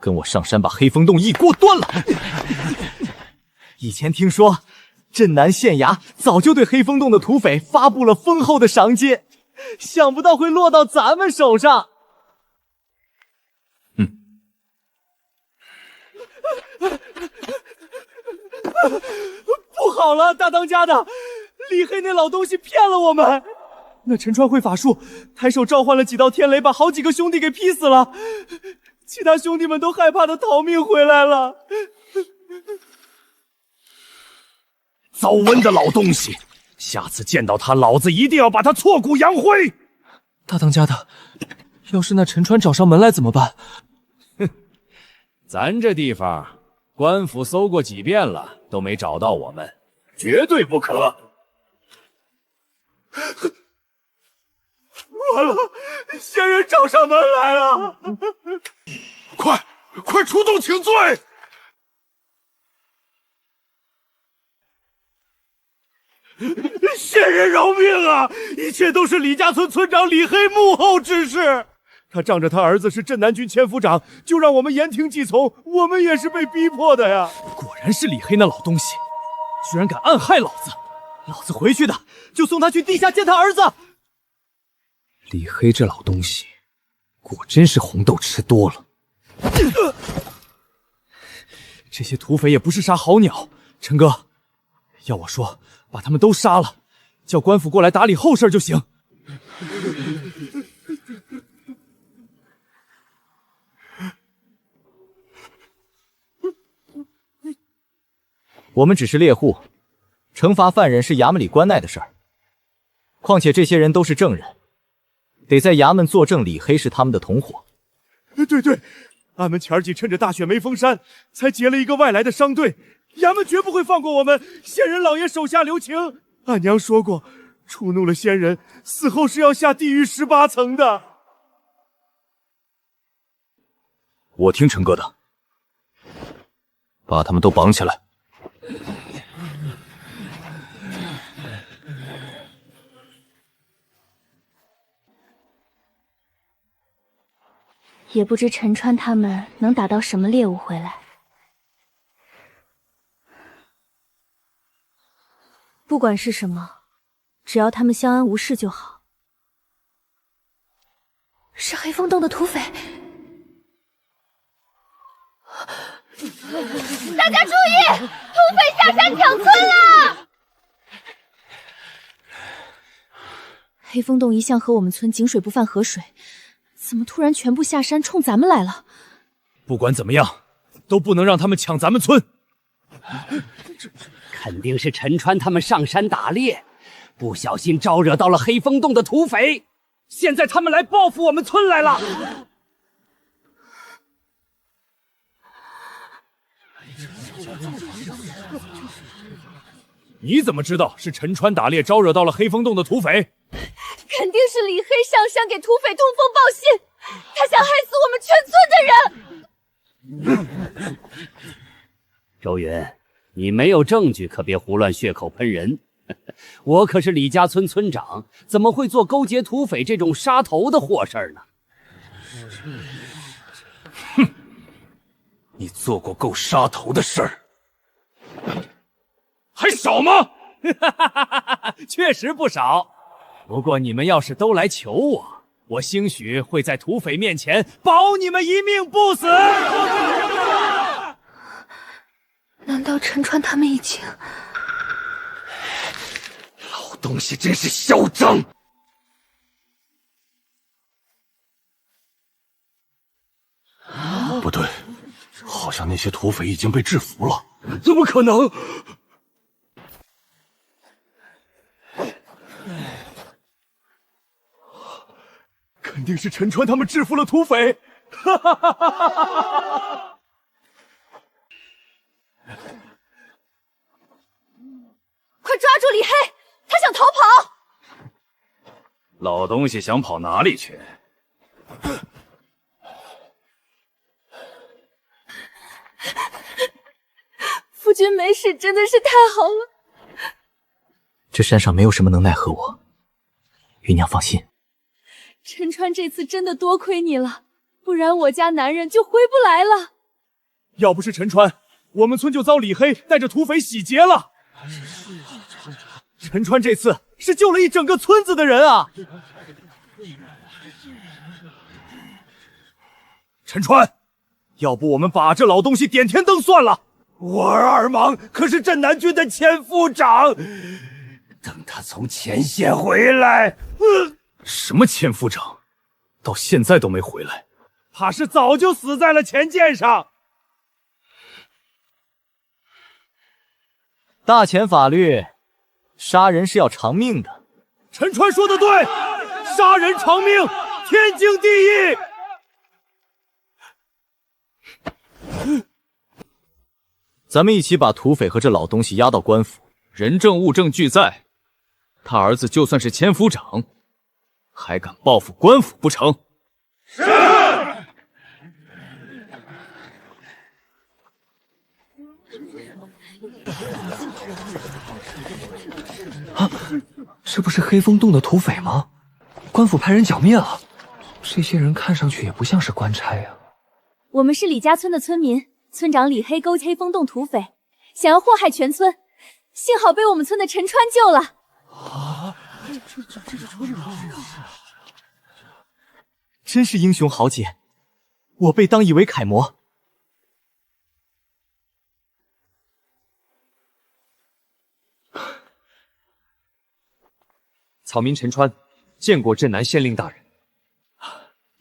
跟我上山把黑风洞一锅端了。以前听说镇南县衙早就对黑风洞的土匪发布了丰厚的赏金，想不到会落到咱们手上。不好了，大当家的，李黑那老东西骗了我们。那陈川会法术，抬手召唤了几道天雷，把好几个兄弟给劈死了。其他兄弟们都害怕的逃命回来了。糟瘟的老东西，下次见到他，老子一定要把他挫骨扬灰！大当家的，要是那陈川找上门来怎么办？哼，咱这地方官府搜过几遍了，都没找到我们，绝对不可。完了，仙人找上门来了！快出动请罪！仙人饶命啊！一切都是李家村村长李黑幕后之事。他仗着他儿子是镇南军千夫长，就让我们言听计从，我们也是被逼迫的呀。果然是李黑那老东西，居然敢暗害老子！老子回去的就送他去地下见他儿子。李黑这老东西，果真是红豆吃多了。这些土匪也不是啥好鸟，陈哥，要我说，把他们都杀了，叫官府过来打理后事就行。我们只是猎户，惩罚犯人是衙门里关内的事儿。况且这些人都是证人，得在衙门作证李黑是他们的同伙。对，俺们前儿几趁着大雪没封山，才劫了一个外来的商队，衙门绝不会放过我们。仙人老爷手下留情，俺娘说过，触怒了仙人，死后是要下地狱18层的。我听陈哥的，把他们都绑起来。也不知陈川他们能打到什么猎物回来。不管是什么，只要他们相安无事就好。是黑风洞的土匪！大家注意，土匪下山抢村了！黑风洞一向和我们村井水不犯河水，怎么突然全部下山冲咱们来了？不管怎么样，都不能让他们抢咱们村。肯定是陈川他们上山打猎，不小心招惹到了黑风洞的土匪，现在他们来报复我们村来了。你怎么知道是陈川打猎招惹到了黑风洞的土匪？肯定是李黑上山给土匪通风报信，他想害死我们全村的人。周云，你没有证据，可别胡乱血口喷人。我可是李家村村长，怎么会做勾结土匪这种杀头的祸事呢？哼，你做过够杀头的事儿，还少吗？确实不少。不过你们要是都来求我，我兴许会在土匪面前保你们一命不死。难道陈川他们已经……老东西真是嚣张！不对，好像那些土匪已经被制服了。怎么可能？肯定是陈川他们制服了土匪！哈哈哈哈哈！快抓住李黑，他想逃跑！老东西想跑哪里去？夫君没事，真的是太好了。这山上没有什么能奈何我，芸娘放心。陈川这次真的多亏你了，不然我家男人就回不来了。要不是陈川，我们村就遭李黑带着土匪洗劫了。陈川这次是救了一整个村子的人啊！陈川，要不我们把这老东西点天灯算了。我儿二莽可是镇南军的千夫长，等他从前线回来，什么千夫长，到现在都没回来，怕是早就死在了前线上。大前法律，杀人是要偿命的。陈川说的对，杀人偿命，天经地义。咱们一起把土匪和这老东西押到官府，人证物证俱在。他儿子就算是千夫长，还敢报复官府不成？是。啊，这不是黑风洞的土匪吗？官府派人剿灭了。这些人看上去也不像是官差呀。我们是李家村的村民，村长李黑勾结黑风洞土匪，想要祸害全村，幸好被我们村的陈川救了。啊，真是英雄豪杰，我被当以为楷模。草民陈川见过镇南县令大人。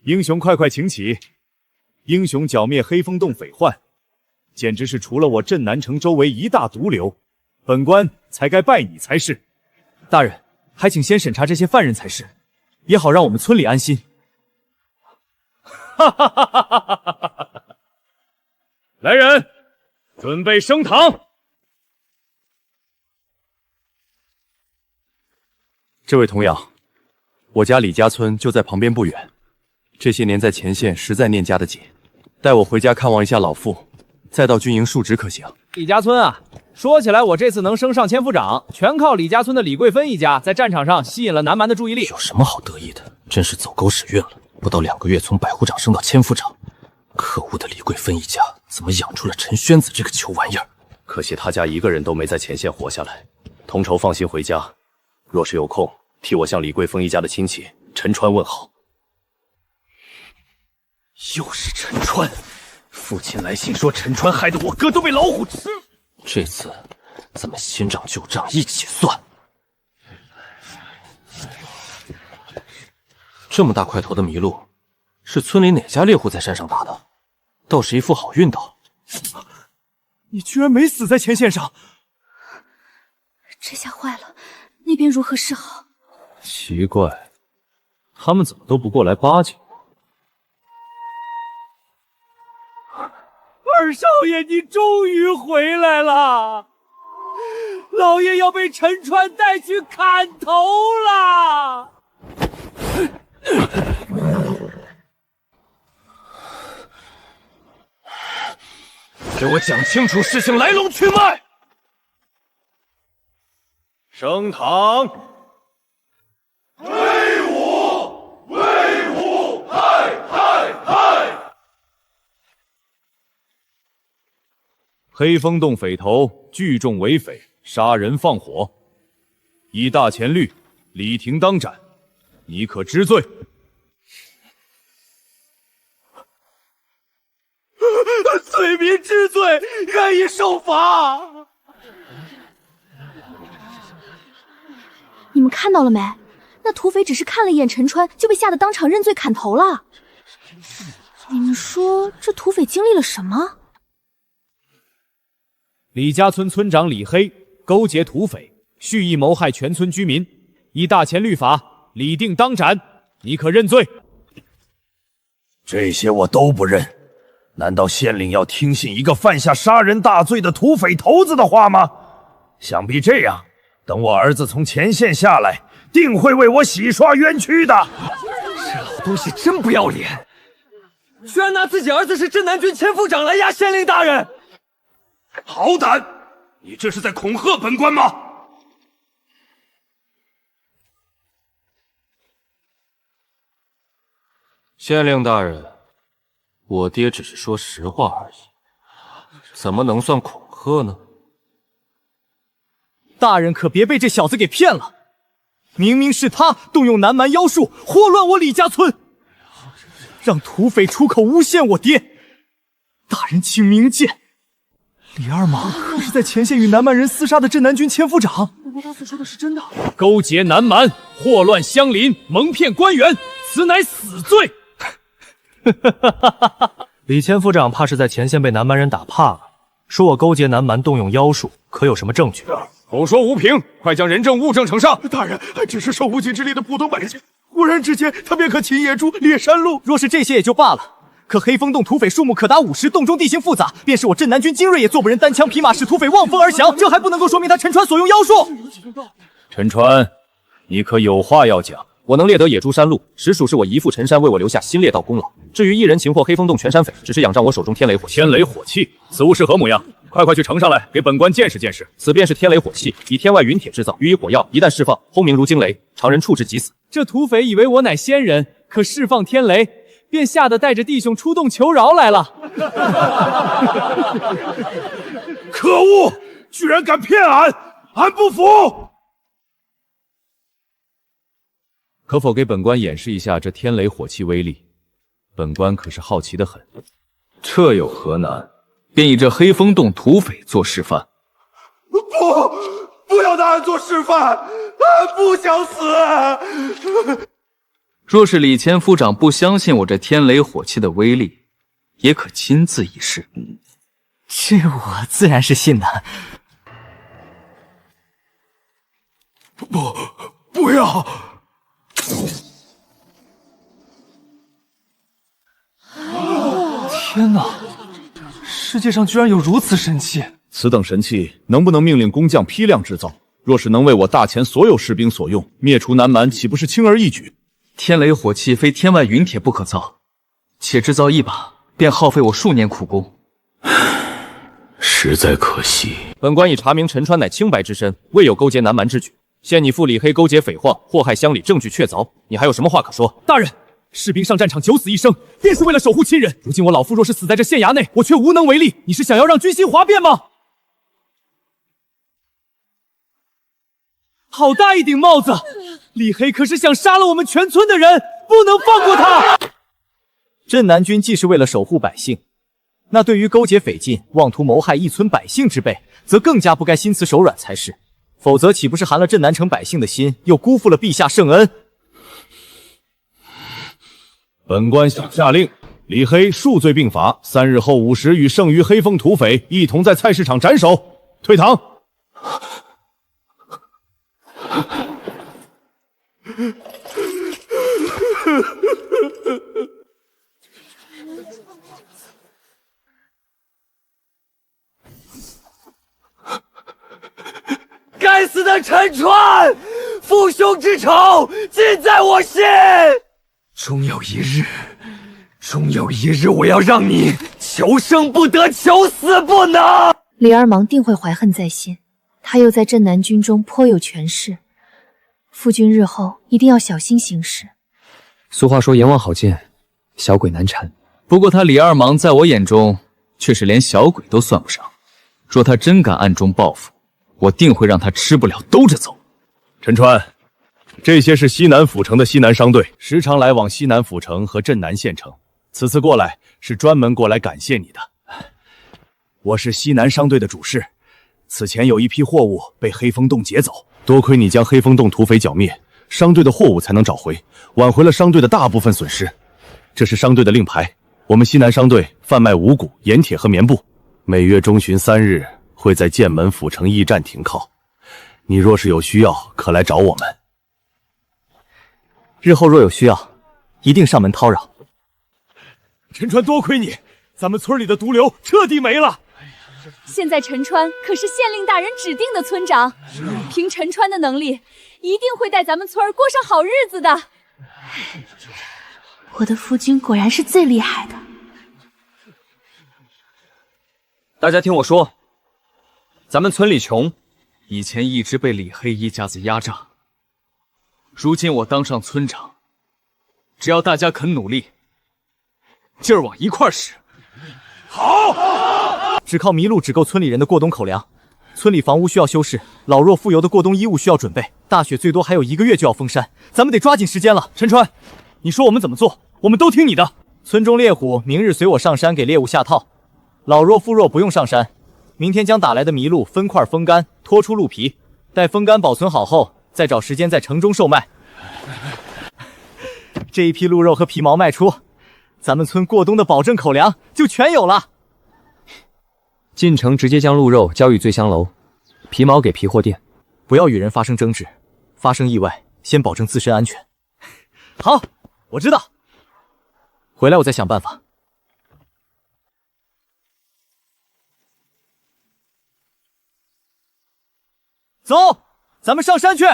英雄快快请起！英雄剿灭黑风洞匪患，简直是除了我镇南城周围一大毒瘤，本官才该拜你才是。大人，还请先审查这些犯人才是，也好让我们村里安心。哈哈哈哈哈哈！来人，准备升堂。这位童养，我家李家村就在旁边不远，这些年在前线实在念家的紧，带我回家看望一下老父，再到军营述职可行？李家村啊，说起来我这次能升上千夫长，全靠李家村的李贵芬一家在战场上吸引了南蛮的注意力。有什么好得意的？真是走狗屎运了！不到2个月从百户长升到千夫长，可恶的李贵芬一家怎么养出了陈宣子这个球玩意儿？可惜他家一个人都没在前线活下来。同仇放心回家，若是有空，替我向李贵芬一家的亲戚陈川问好。又是陈川，父亲来信说陈川害得我哥都被老虎吃。这次咱们新账旧账一起算。这么大块头的麋鹿，是村里哪家猎户在山上打的？倒是一副好运道。你居然没死在前线上！这下坏了，那边如何是好？奇怪，他们怎么都不过来巴结我？二少爷，你终于回来了！老爷要被陈川带去砍头了！给我讲清楚事情来龙去脉！升堂！威武！威武！嗨嗨嗨！黑风洞匪头聚众为匪，杀人放火，以大前律，李廷当斩，你可知罪？罪民知罪，愿意受罚。你们看到了没？那土匪只是看了一眼陈川，就被吓得当场认罪砍头了。你们说这土匪经历了什么？李家村村长李黑勾结土匪，蓄意谋害全村居民，依大前律法，李定当斩，你可认罪？这些我都不认。难道县令要听信一个犯下杀人大罪的土匪头子的话吗？想必这样，等我儿子从前线下来，定会为我洗刷冤屈的。这老东西真不要脸，居然拿自己儿子是镇南军千夫长来压县令大人！好胆！你这是在恐吓本官吗？县令大人，我爹只是说实话而已，怎么能算恐吓呢？大人可别被这小子给骗了，明明是他动用南蛮妖术祸乱我李家村，让土匪出口诬陷我爹。大人请明鉴，李二莽可是在前线与南蛮人厮杀的镇南军千夫长。他所说的是真的？勾结南蛮，祸乱乡邻，蒙骗官员，此乃死罪。李千夫长怕是在前线被南蛮人打怕了，说我勾结南蛮动用妖术，可有什么证据？口说无凭，快将人证物证呈上。大人，只是受无尽之力的普通百姓，忽然之间他便可擒野猪、猎山鹿。若是这些也就罢了，可黑风洞土匪数目可达50，洞中地形复杂，便是我镇南军精锐也做不人，单枪匹马使土匪望风而降，这还不能够说明他陈川所用妖术。陈川，你可有话要讲？我能猎得野猪山鹿，实属是我姨父陈山为我留下新猎道功劳。至于一人擒获黑风洞全山匪，只是仰仗我手中天雷火器。天雷火器，此物是何模样？快去呈上来，给本官见识见识。此便是天雷火器，以天外陨铁制造，予以火药，一旦释放，轰鸣如惊雷，常人触之即死。这土匪以为我乃仙人，可释放天雷，便吓得带着弟兄出洞求饶来了。可恶，居然敢骗俺，俺不服！可否给本官演示一下这天雷火器威力？本官可是好奇的很。这有何难？便以这黑风洞土匪做示范。不要拿俺做示范，俺不想死。若是李千夫长不相信我这天雷火器的威力，也可亲自一试。这我自然是信的。不要！天哪！世界上居然有如此神器！此等神器能不能命令工匠批量制造？若是能为我大前所有士兵所用，灭除南蛮岂不是轻而易举？天雷火器非天外陨铁不可造，且制造一把便耗费我数年苦功，实在可惜。本官已查明陈川乃清白之身，未有勾结南蛮之举。现你父李黑勾结匪患，祸害乡里，证据确凿，你还有什么话可说？大人，士兵上战场九死一生，便是为了守护亲人。如今我老父若是死在这县衙内，我却无能为力。你是想要让军心哗变吗？好大一顶帽子！李黑可是想杀了我们全村的人，不能放过他。镇南军既是为了守护百姓，那对于勾结匪尽、妄图谋害一村百姓之辈，则更加不该心慈手软才是。否则岂不是寒了镇南城百姓的心，又辜负了陛下圣恩？本官下令，李黑数罪并罚，3日后5时与剩余黑风土匪一同在菜市场斩首，退堂。该死的陈川，父兄之仇尽在我心。终有一日，我要让你求生不得，求死不能。李二芒定会怀恨在心，他又在镇南军中颇有权势，父君日后一定要小心行事。俗话说，阎王好见，小鬼难缠。不过他李二芒在我眼中却是连小鬼都算不上。若他真敢暗中报复，我定会让他吃不了兜着走。陈川，这些是西南府城的西南商队，时常来往西南府城和镇南县城。此次过来是专门过来感谢你的。我是西南商队的主事，此前有一批货物被黑风洞劫走，多亏你将黑风洞土匪剿灭，商队的货物才能找回，挽回了商队的大部分损失。这是商队的令牌，我们西南商队贩卖五谷、盐铁和棉布，每月中旬3日会在剑门府城驿站停靠。你若是有需要，可来找我们。日后若有需要，一定上门叨扰。陈川，多亏你，咱们村里的毒瘤彻底没了。现在陈川可是县令大人指定的村长，凭陈川的能力，一定会带咱们村过上好日子的。我的夫君果然是最厉害的。大家听我说，咱们村里穷，以前一直被李黑一家子压榨，如今我当上村长，只要大家肯努力，劲儿往一块使。好！只靠麋鹿只够村里人的过冬口粮，村里房屋需要修饰，老弱妇孺的过冬衣物需要准备。大雪最多还有1个月就要封山，咱们得抓紧时间了。陈川，你说我们怎么做，我们都听你的。村中猎虎明日随我上山给猎物下套，老弱妇孺不用上山。明天将打来的麋鹿分块风干，拖出鹿皮，待风干保存好后，再找时间在城中售卖。这一批鹿肉和皮毛卖出，咱们村过冬的保证口粮就全有了。进城直接将鹿肉交予醉香楼，皮毛给皮货店，不要与人发生争执，发生意外先保证自身安全。好，我知道。回来我再想办法。走，咱们上山去。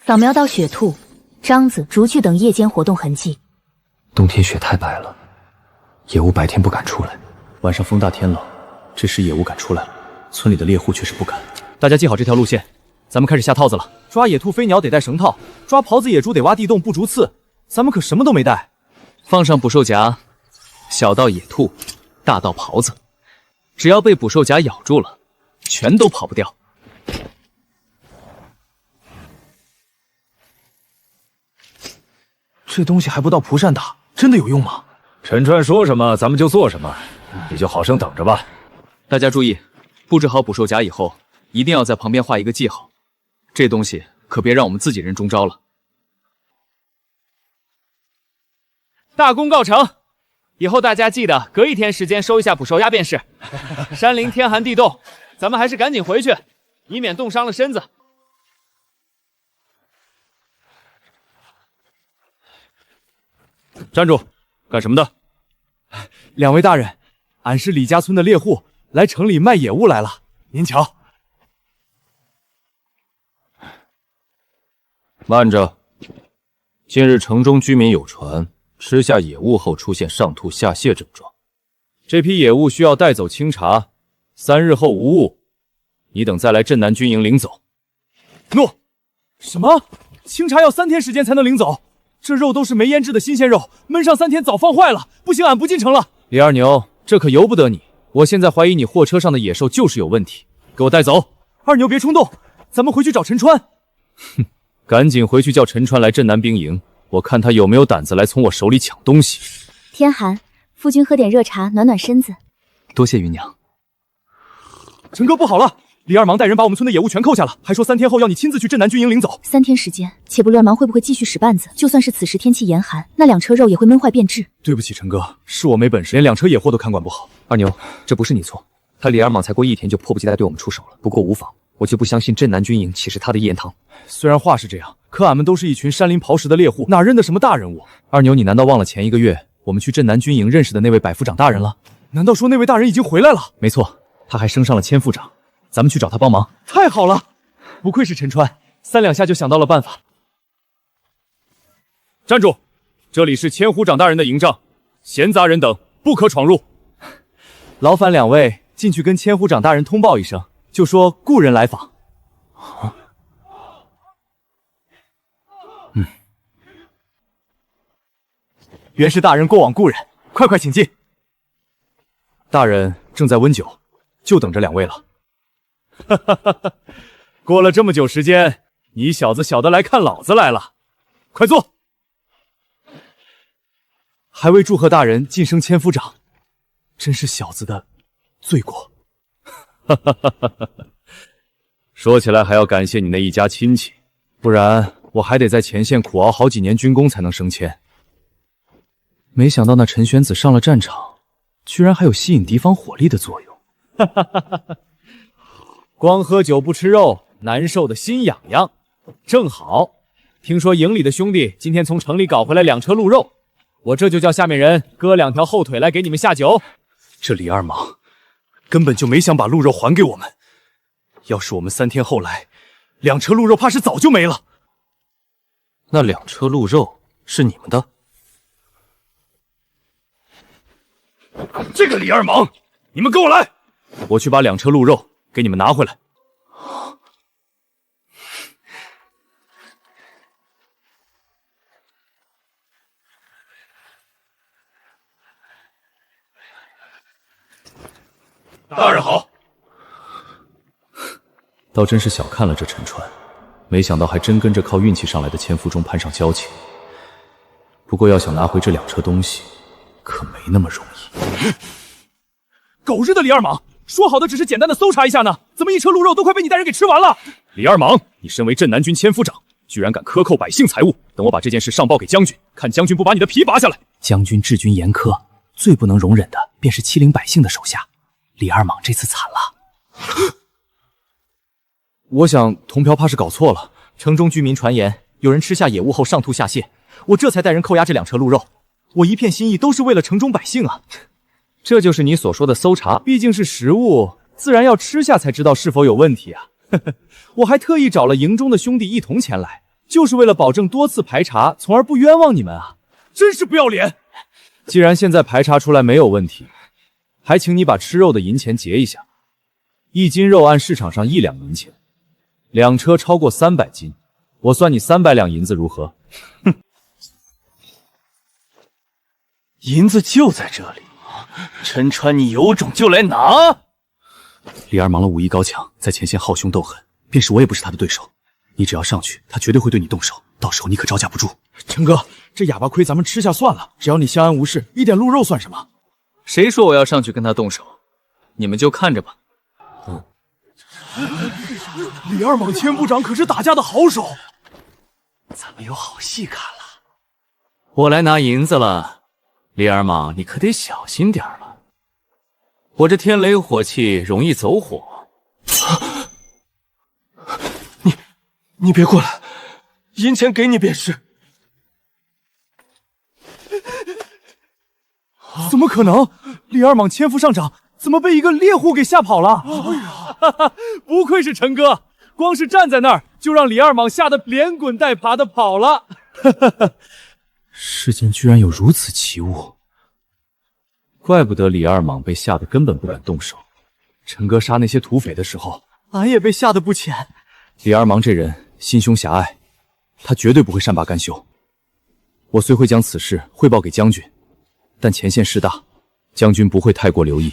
扫描到雪兔、獐子、竹雀等夜间活动痕迹。冬天雪太白了，野物白天不敢出来，晚上风大天冷，这时野物敢出来了，村里的猎户却是不敢。大家记好这条路线，咱们开始下套子了。抓野兔、飞鸟得带绳套，抓狍子、野猪得挖地洞布竹刺，咱们可什么都没带。放上捕兽夹，小到野兔，大到狍子，只要被捕兽夹咬住了，全都跑不掉。这东西还不到蒲扇大，真的有用吗？陈川说什么，咱们就做什么，你就好生等着吧。大家注意，布置好捕兽夹以后，一定要在旁边画一个记号。这东西可别让我们自己人中招了。大功告成，以后大家记得隔一天时间收一下捕兽夹便是。山林天寒地冻，咱们还是赶紧回去，以免冻伤了身子。站住！干什么的？两位大人，俺是李家村的猎户，来城里卖野物来了。您瞧。慢着！近日城中居民有传，吃下野物后出现上吐下泻症状，这批野物需要带走清查，3日后无误，你等再来镇南军营领走。诺。什么？清查要3天时间才能领走？这肉都是没腌制的新鲜肉，焖上3天早放坏了，不行，俺不进城了。李二牛，这可由不得你，我现在怀疑你货车上的野兽就是有问题，给我带走。二牛别冲动，咱们回去找陈川。哼，赶紧回去叫陈川来镇南兵营，我看他有没有胆子来从我手里抢东西。天寒，夫君喝点热茶暖暖身子。多谢芸娘。陈哥不好了，李二芒带人把我们村的野物全扣下了，还说3天后要你亲自去镇南军营领走。3天时间，且不论二芒会不会继续使绊子，就算是此时天气严寒，那2车肉也会闷坏变质。对不起，陈哥，是我没本事，连2车野货都看管不好。二牛，这不是你错，他李二芒才过1天就迫不及待对我们出手了。不过无妨，我就不相信镇南军营岂是他的一言堂。虽然话是这样，可俺们都是一群山林刨食的猎户，哪认得什么大人物？二牛，你难道忘了前1个月我们去镇南军营认识的那位百夫长大人了？难道说那位大人已经回来了？没错，他还升上了千夫长。咱们去找他帮忙。太好了，不愧是陈川，3两下就想到了办法。站住！这里是千夫长大人的营帐，闲杂人等不可闯入。劳烦2位进去跟千夫长大人通报一声，就说故人来访。原是大人过往故人，快快请进。大人正在温酒，就等着2位了。哈哈哈哈！过了这么久时间，你小子晓得来看老子来了，快坐。还未祝贺大人晋升千夫长，真是小子的罪过。哈哈哈哈哈！说起来还要感谢你那一家亲戚，不然我还得在前线苦熬好几年军功才能升迁。没想到那陈玄子上了战场，居然还有吸引敌方火力的作用。哈哈哈哈哈！光喝酒不吃肉，难受的心痒痒。正好，听说营里的兄弟今天从城里搞回来2车鹿肉，我这就叫下面人割2条后腿来给你们下酒。这李二芒根本就没想把鹿肉还给我们，要是我们3天后来，2车鹿肉怕是早就没了。那2车鹿肉是你们的？这个李二芒，你们跟我来，我去把2车鹿肉给你们拿回来。大人好。倒真是小看了这陈川，没想到还真跟这靠运气上来的千夫中攀上交情。不过要想拿回这2车东西，可没那么容易。狗日的李二芒，说好的只是简单的搜查一下呢，怎么怎么一车鹿肉都快被你带人给吃完了？李二莽，你身为镇南军千夫长，居然敢克扣百姓财物！等我把这件事上报给将军，看将军不把你的皮拔下来！将军治军严苛，最不能容忍的便是欺凌百姓的手下。李二莽这次惨了。我想童瓢怕是搞错了。城中居民传言，有人吃下野物后上吐下泻，我这才带人扣押这2车鹿肉。我一片心意都是为了城中百姓啊。这就是你所说的搜查？毕竟是食物，自然要吃下才知道是否有问题啊。我还特意找了营中的兄弟一同前来，就是为了保证多次排查，从而不冤枉你们啊！真是不要脸！既然现在排查出来没有问题，还请你把吃肉的银钱结一下。1斤肉按市场上1两银钱，2车超过300斤，我算你300两银子如何？哼，银子就在这里，陈川，你有种就来拿！李二莽了武艺高强，在前线好凶斗狠，便是我也不是他的对手。你只要上去，他绝对会对你动手，到时候你可招架不住。陈哥，这哑巴亏咱们吃下算了，只要你相安无事，一点鹿肉算什么？谁说我要上去跟他动手？你们就看着吧。李二莽千夫长可是打架的好手，咱们有好戏看了。我来拿银子了，李二莽，你可得小心点了。我这天雷火气容易走火。你别过来，银钱给你便是。怎么可能？李二莽千夫上长怎么被一个猎户给吓跑了？不愧是陈哥，光是站在那儿就让李二莽吓得连滚带爬的跑了。世间居然有如此奇物，怪不得李二莽被吓得根本不敢动手。陈哥杀那些土匪的时候，俺也被吓得不浅。李二莽这人心胸狭隘，他绝对不会善罢甘休。我虽会将此事汇报给将军，但前线事大，将军不会太过留意。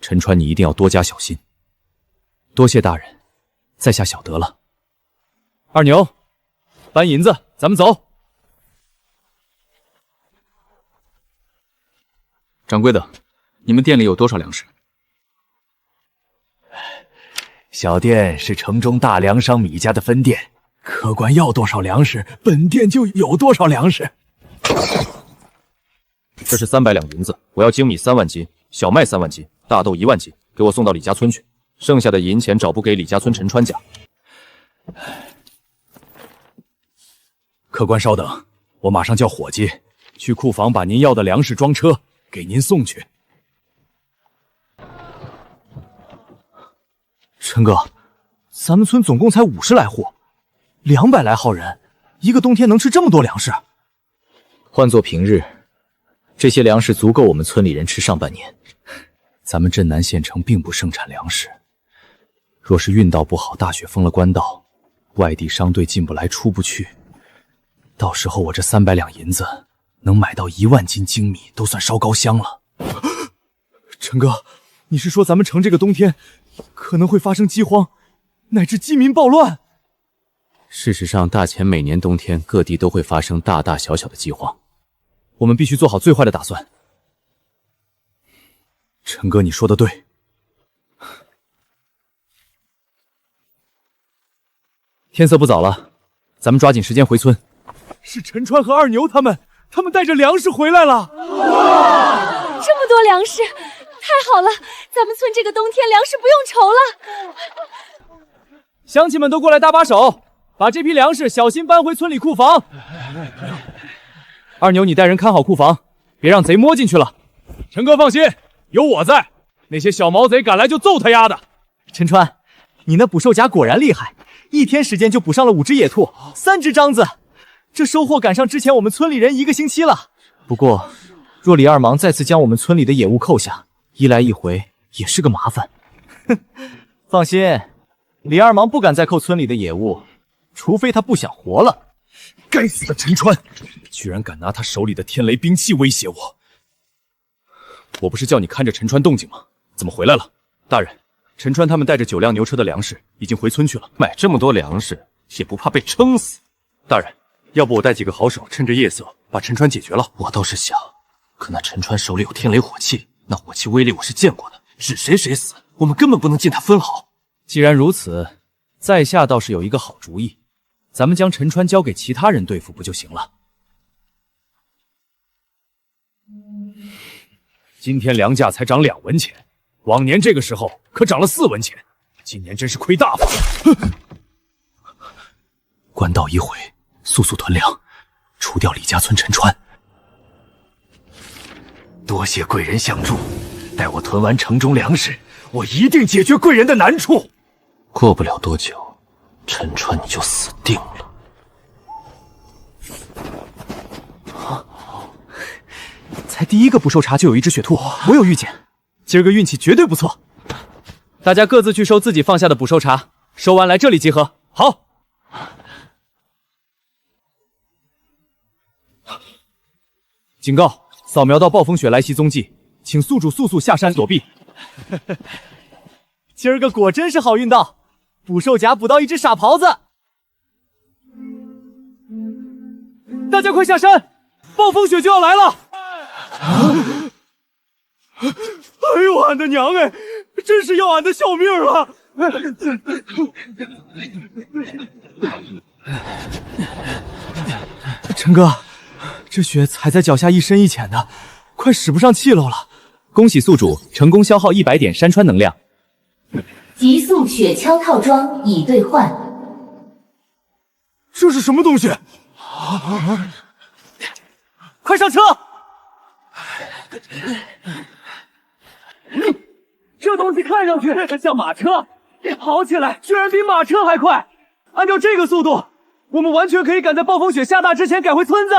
陈川，你一定要多加小心。多谢大人，在下晓得了。二牛，搬银子，咱们走。掌柜的，你们店里有多少粮食？小店是城中大粮商米家的分店，客官要多少粮食，本店就有多少粮食。这是300两银子，我要精米3万斤，小麦3万斤，大豆1万斤，给我送到李家村去。剩下的银钱找不给李家村陈川家。客官稍等，我马上叫伙计去库房把您要的粮食装车给您送去。陈哥，咱们村总共才50来户，200来号人，一个冬天能吃这么多粮食？换做平日，这些粮食足够我们村里人吃上半年。咱们镇南县城并不盛产粮食，若是运道不好，大雪封了官道，外地商队进不来出不去，到时候我这300两银子能买到1万斤精米，都算烧高香了。陈哥，你是说咱们城这个冬天可能会发生饥荒，乃至饥民暴乱？事实上，大前每年冬天各地都会发生大大小小的饥荒，我们必须做好最坏的打算。陈哥，你说的对。天色不早了，咱们抓紧时间回村。是陈川和二牛他们带着粮食回来了。哇，这么多粮食，太好了！咱们村这个冬天粮食不用愁了。乡亲们都过来搭把手，把这批粮食小心搬回村里库房。二牛，你带人看好库房，别让贼摸进去了。陈哥放心，有我在，那些小毛贼赶来就揍他丫的。陈川，你那捕兽夹果然厉害，1天时间就捕上了5只野兔，3只獐子，这收获赶上之前我们村里人1个星期了。不过，若李二芒再次将我们村里的野物扣下，一来一回也是个麻烦。哼，放心，李二芒不敢再扣村里的野物，除非他不想活了。该死的陈川，居然敢拿他手里的天雷兵器威胁我！我不是叫你看着陈川动静吗？怎么回来了？大人，陈川他们带着9辆牛车的粮食已经回村去了。买这么多粮食，也不怕被撑死？大人，要不我带几个好手，趁着夜色把陈川解决了？我倒是想，可那陈川手里有天雷火器，那火器威力我是见过的，指谁谁死，我们根本不能进他分毫。既然如此，在下倒是有一个好主意，咱们将陈川交给其他人对付不就行了？今天粮价才涨2文钱，往年这个时候可涨了4文钱，今年真是亏大发了。官道已毁，速速屯粮，除掉李家村陈川。多谢贵人相助，待我屯完城中粮食，我一定解决贵人的难处。过不了多久，陈川你就死定了。才第一个捕兽茬就有一只雪兔，我有预见，今儿个运气绝对不错。大家各自去收自己放下的捕兽茬，收完来这里集合。好。警告：扫描到暴风雪来袭踪迹，请宿主速速下山躲避。今儿个果真是好运到，捕兽夹捕到一只傻狍子。大家快下山，暴风雪就要来了！哎呦，俺的娘哎，真是要俺的小命了！陈哥，这雪踩在脚下一深一浅的，快使不上气喽了。恭喜宿主成功消耗100点山川能量。极速雪橇套装已兑换。这是什么东西？快上车！这东西看上去像马车，跑起来居然比马车还快。按照这个速度，我们完全可以赶在暴风雪下大之前赶回村子。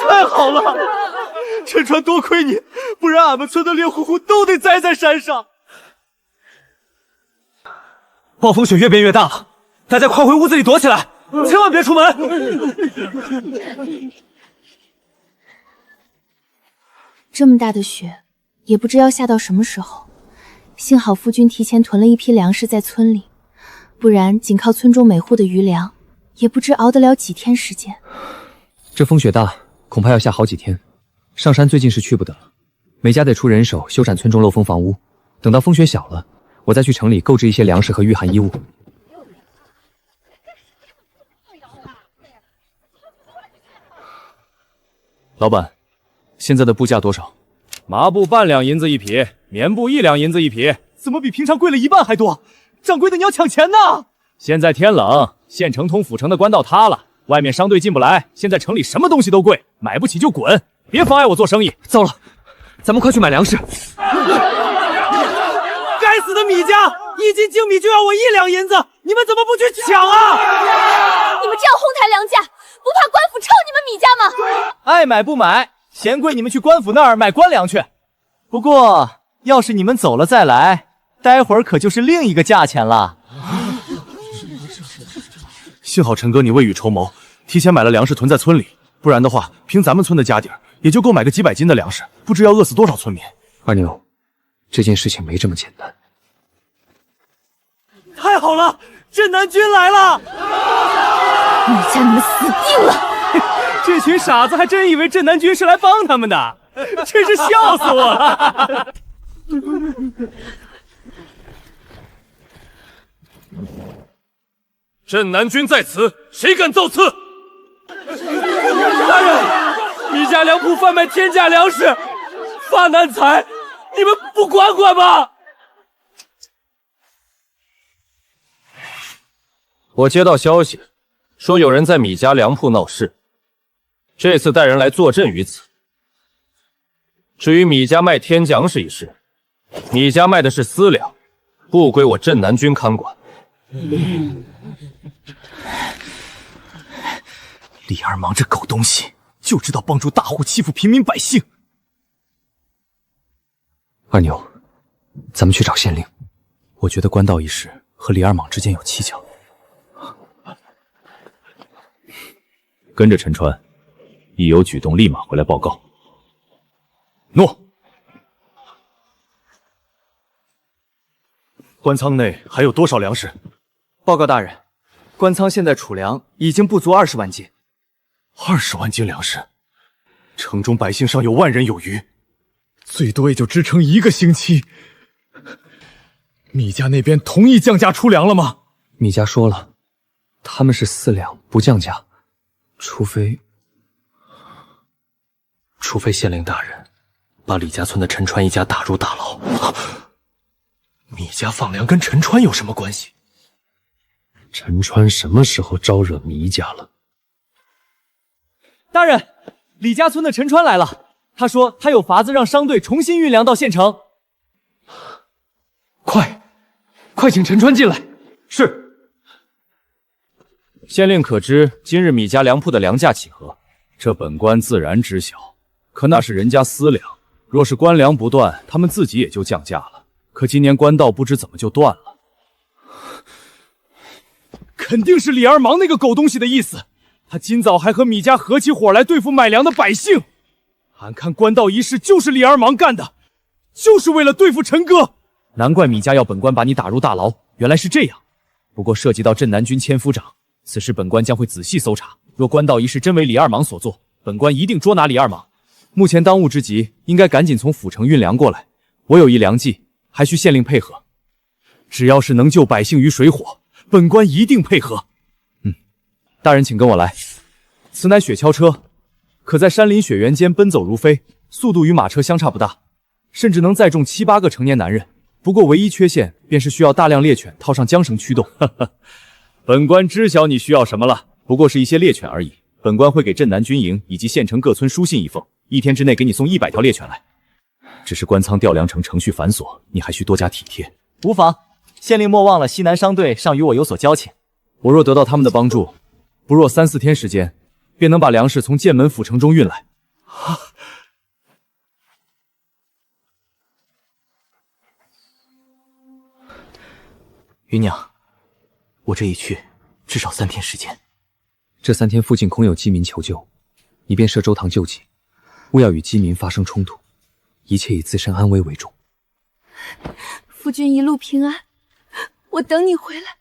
太好了，陈川，多亏你，不然俺们村的猎户户都得栽在山上。暴风雪越变越大了，大家快回屋子里躲起来，千万别出门。这么大的雪，也不知要下到什么时候。幸好夫君提前囤了一批粮食在村里，不然仅靠村中每户的余粮，也不知熬得了几天时间。这风雪大，恐怕要下好几天。上山最近是去不得了，每家得出人手修缮村中漏风房屋。等到风雪小了，我再去城里购置一些粮食和御寒衣物。老板，现在的布价多少？麻布半两银子一匹，棉布1两银子一匹。怎么比平常贵了1半还多？掌柜的，你要抢钱呢！现在天冷，县城通府城的官道塌了，外面商队进不来，现在城里什么东西都贵，买不起就滚，别妨碍我做生意。糟了，咱们快去买粮食。该死的米家，1斤精米就要我1两银子，你们怎么不去抢啊？你们这样哄抬粮价，不怕官府抽你们米家吗？爱买不买，嫌贵你们去官府那儿买官粮去。不过要是你们走了再来，待会儿可就是另一个价钱了。幸好陈哥你未雨绸缪，提前买了粮食囤在村里，不然的话，凭咱们村的家底儿，也就够买个几百斤的粮食，不知要饿死多少村民。二牛，这件事情没这么简单。太好了，镇南军来了！米家，你们死定了！这群傻子还真以为镇南军是来帮他们的，真是笑死我了！镇南军在此，谁敢造次？大人，米家粮铺贩卖天价粮食，发难财，你们不管管吗？我接到消息，说有人在米家粮铺闹事，这次带人来坐镇于此。至于米家卖天粮食一事，米家卖的是私粮，不归我镇南军看管。李二芒这狗东西，就知道帮助大户欺负平民百姓。二牛，咱们去找县令。我觉得官道一事和李二莽之间有蹊跷。跟着陈川，一有举动立马回来报告。诺。官仓内还有多少粮食？报告大人，官仓现在储粮已经不足20万斤。20万斤粮食，城中百姓尚有1万人有余，最多也就支撑1个星期。米家那边同意降价出粮了吗？米家说了，他们是4两不降价，除非县令大人把李家村的陈川一家打入大牢。米家放粮跟陈川有什么关系？陈川什么时候招惹米家了？大人，李家村的陈川来了，他说他有法子让商队重新运粮到县城。快请陈川进来。是。县令可知今日米家粮铺的粮价几何？这本官自然知晓，可那是人家私粮，若是官粮不断，他们自己也就降价了。可今年官道不知怎么就断了。肯定是李二芒那个狗东西的意思，他今早还和米家合起伙来对付买粮的百姓。俺看官道一事就是李二芒干的，就是为了对付陈哥。难怪米家要本官把你打入大牢，原来是这样。不过涉及到镇南军千夫长，此事本官将会仔细搜查。若官道一事真为李二芒所做，本官一定捉拿李二芒。目前当务之急，应该赶紧从府城运粮过来。我有一良计，还需县令配合。只要是能救百姓于水火，本官一定配合。大人请跟我来。此乃雪橇车，可在山林雪原间奔走如飞，速度与马车相差不大，甚至能载重7、8个成年男人。不过唯一缺陷便是需要大量猎犬套上缰绳驱动。本官知晓你需要什么了，不过是一些猎犬而已。本官会给镇南军营以及县城各村书信一封，1天之内给你送100条猎犬来。只是官仓调粮程序繁琐，你还需多加体贴。无妨，县令莫忘了西南商队尚与我有所交情。我若得到他们的帮助，不若3、4天时间，便能把粮食从剑门府城中运来。芸娘，我这一去至少3天时间。这3天附近恐有饥民求救，你便设粥堂救济，勿要与饥民发生冲突，一切以自身安危为重。夫君一路平安，我等你回来。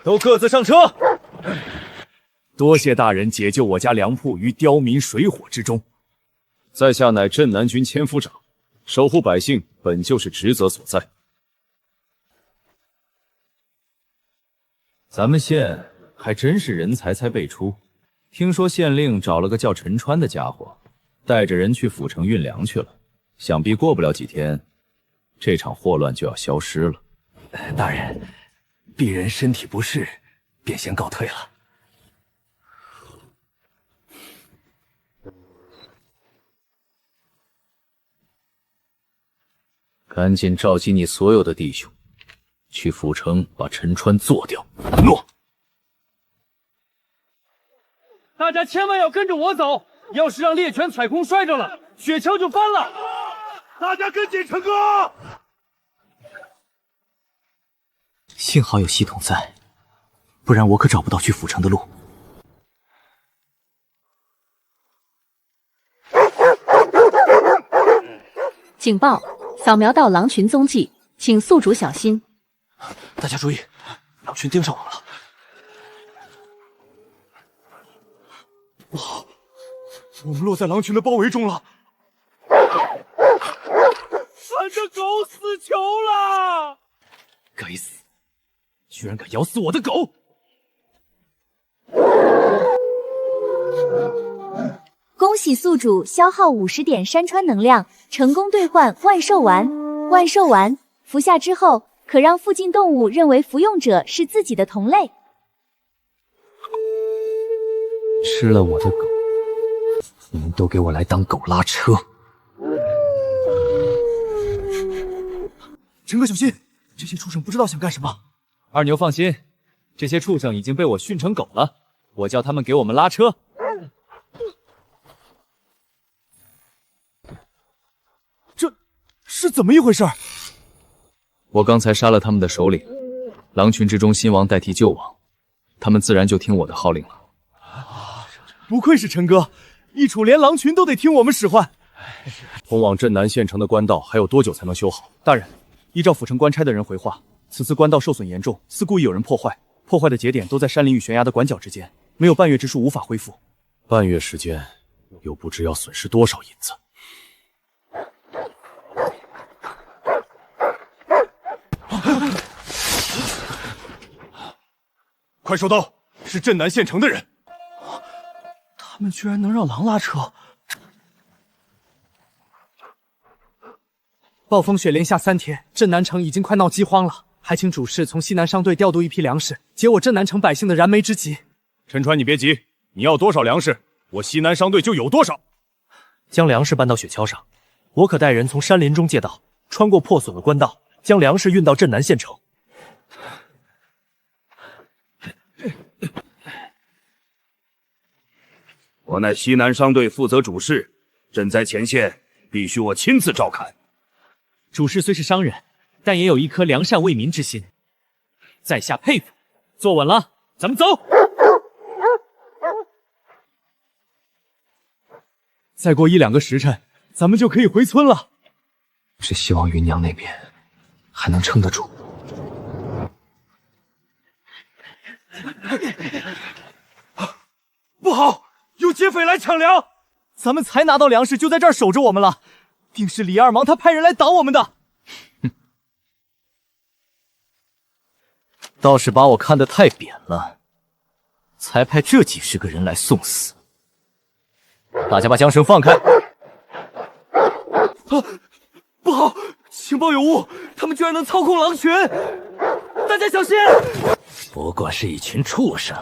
都各自上车。多谢大人解救我家粮铺于刁民水火之中。在下乃镇南军千夫长，守护百姓本就是职责所在。咱们县还真是人才辈出，听说县令找了个叫陈川的家伙，带着人去府城运粮去了。想必过不了几天，这场祸乱就要消失了。大人，鄙人身体不适，便先告退了。赶紧召集你所有的弟兄，去府城把陈川做掉。诺。大家千万要跟着我走，要是让猎犬踩空摔着了，雪橇就翻了。大家跟紧陈哥。幸好有系统在，不然我可找不到去府城的路。警报！扫描到狼群踪迹，请宿主小心。大家注意，狼群盯上我们了。不好，我们落在狼群的包围中了。俺的狗死球了！该死，居然敢咬死我的狗！恭喜宿主消耗50点山川能量，成功兑换万寿丸。万寿丸服下之后，可让附近动物认为服用者是自己的同类。吃了我的狗，你们都给我来当狗拉车！陈哥小心，这些畜生不知道想干什么。二牛放心，这些畜生已经被我训成狗了，我叫他们给我们拉车。这是怎么一回事？我刚才杀了他们的首领，狼群之中新王代替旧王，他们自然就听我的号令了。不愧是陈哥，一处连狼群都得听我们使唤。通往镇南县城的官道还有多久才能修好？大人，依照府城官差的人回话，此次官道受损严重，似故意有人破坏，破坏的节点都在山林与悬崖的拐角之间，没有半月之数无法恢复。半月时间，又不知要损失多少银子。快收刀！是镇南县城的人。他们居然能让狼拉车！暴风雪连下3天，镇南城已经快闹饥荒了，还请主事从西南商队调度一批粮食，解我镇南城百姓的燃眉之急。陈川，你别急，你要多少粮食，我西南商队就有多少。将粮食搬到雪橇上，我可带人从山林中借道，穿过破损的官道，将粮食运到镇南县城。我乃西南商队负责主事，赈灾前线必须我亲自照看。主事虽是商人，但也有一颗良善为民之心，在下佩服。坐稳了，咱们走。再过1、2个时辰，咱们就可以回村了。是希望芸娘那边还能撑得住。不好，有劫匪来抢粮！咱们才拿到粮食，就在这儿守着我们了。定是李二芒他派人来挡我们的。倒是把我看得太扁了，才派这几十个人来送死。大家把缰绳放开！不好，情报有误，他们居然能操控狼群！大家小心！不过是一群畜生，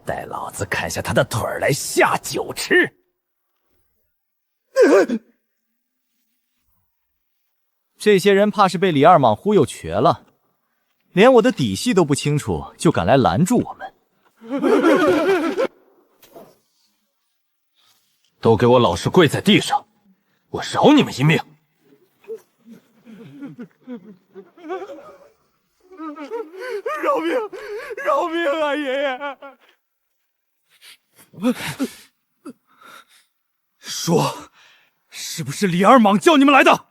待老子砍下他的腿儿来下酒吃！这些人怕是被李二莽忽悠瘸了，连我的底细都不清楚，就敢来拦住我们。都给我老实跪在地上，我饶你们一命！饶命！饶命啊，爷爷！说，是不是李二莽叫你们来的？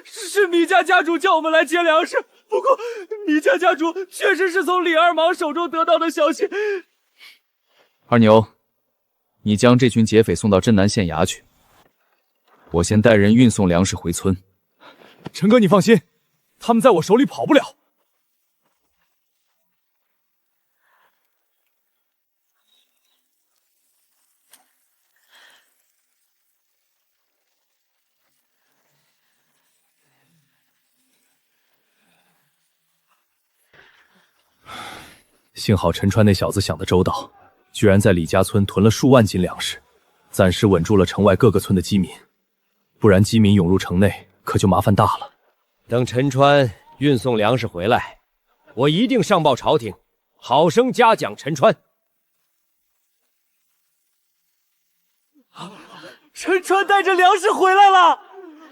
是米家家主叫我们来接粮食，不过米家家主确实是从李二莽手中得到的消息。二牛，你将这群劫匪送到镇南县衙去，我先带人运送粮食回村。陈哥，你放心，他们在我手里跑不了。幸好陈川那小子想得周到，居然在李家村囤了数万斤粮食，暂时稳住了城外各个村的饥民。不然饥民涌入城内，可就麻烦大了。等陈川运送粮食回来，我一定上报朝廷，好生嘉奖陈川。陈川带着粮食回来了，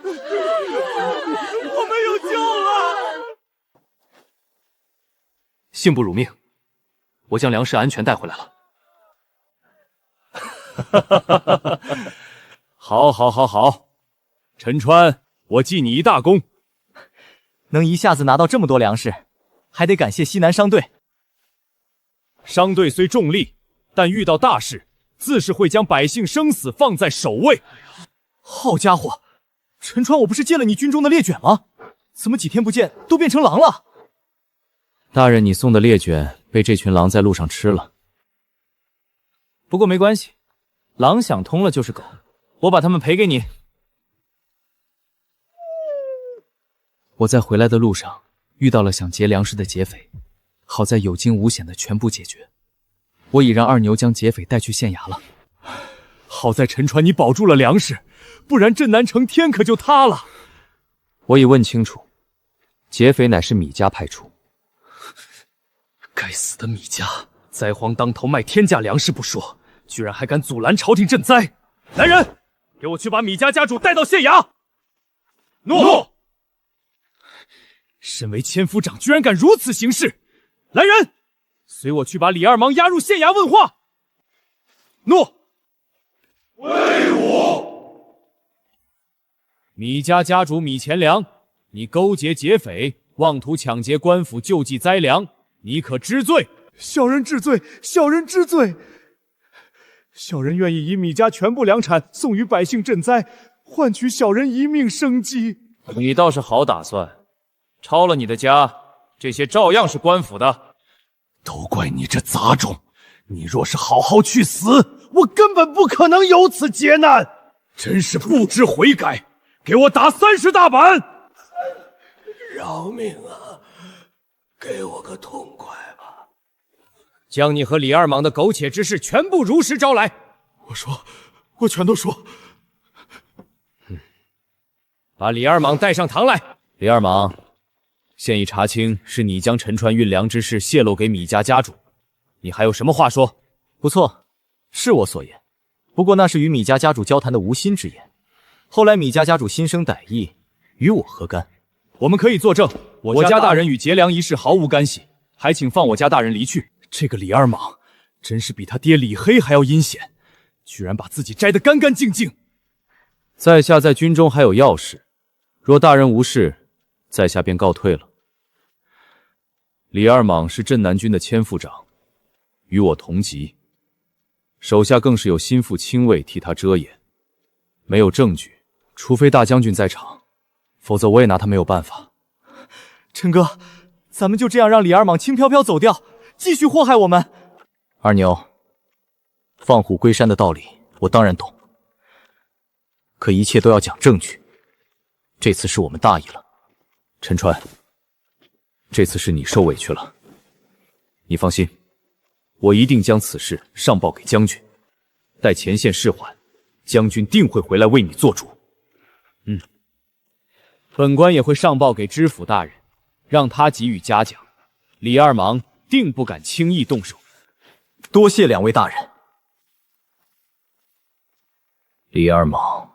我们有救了！幸不辱命，我将粮食安全带回来了。好，好，好，好，陈川，我记你一大功。能一下子拿到这么多粮食，还得感谢西南商队。商队虽重利，但遇到大事，自是会将百姓生死放在首位。好家伙，陈川，我不是借了你军中的猎卷吗？怎么几天不见都变成狼了？大人，你送的猎卷被这群狼在路上吃了。不过没关系，狼想通了就是狗，我把他们赔给你。我在回来的路上遇到了想劫粮食的劫匪，好在有惊无险的全部解决。我已让二牛将劫匪带去县衙了。好在陈川你保住了粮食，不然镇南城天可就塌了。我已问清楚，劫匪乃是米家派出。该死的米家，灾荒当头卖天价粮食不说，居然还敢阻拦朝廷赈灾！来人，给我去把米家家主带到县衙。诺。身为千夫长，居然敢如此行事！来人，随我去把李二芒押入县衙问话。诺。威武！米家家主米钱粮，你勾结劫匪，妄图抢劫官府救济灾粮，你可知罪？小人知罪，小人知罪。小人愿意以米家全部粮产送与百姓赈灾，换取小人一命生机。你倒是好打算，抄了你的家，这些照样是官府的。都怪你这杂种！你若是好好去死，我根本不可能有此劫难。真是不知悔改！给我打30大板！饶命啊！给我个痛快吧！将你和李二莽的苟且之事全部如实招来。我全都说。把李二莽带上堂来。李二莽，现已查清是你将陈川运粮之事泄露给米家家主，你还有什么话说？不错，是我所言。不过那是与米家家主交谈的无心之言。后来米家家主心生歹意，与我何干？我们可以作证，我家大人与劫粮一事毫无干系，还请放我家大人离去。这个李二莽真是比他爹李黑还要阴险，居然把自己摘得干干净净。在下在军中还有要事，若大人无事，在下便告退了。李二莽是镇南军的千副长，与我同级，手下更是有心腹亲卫替他遮掩。没有证据，除非大将军在场，否则我也拿他没有办法。陈哥，咱们就这样让李二莽轻飘飘走掉，继续祸害我们？二牛，放虎归山的道理我当然懂，可一切都要讲证据。这次是我们大意了。陈川，这次是你受委屈了。你放心，我一定将此事上报给将军，待前线事缓，将军定会回来为你做主。本官也会上报给知府大人，让他给予嘉奖。李二莽定不敢轻易动手。多谢两位大人。李二莽，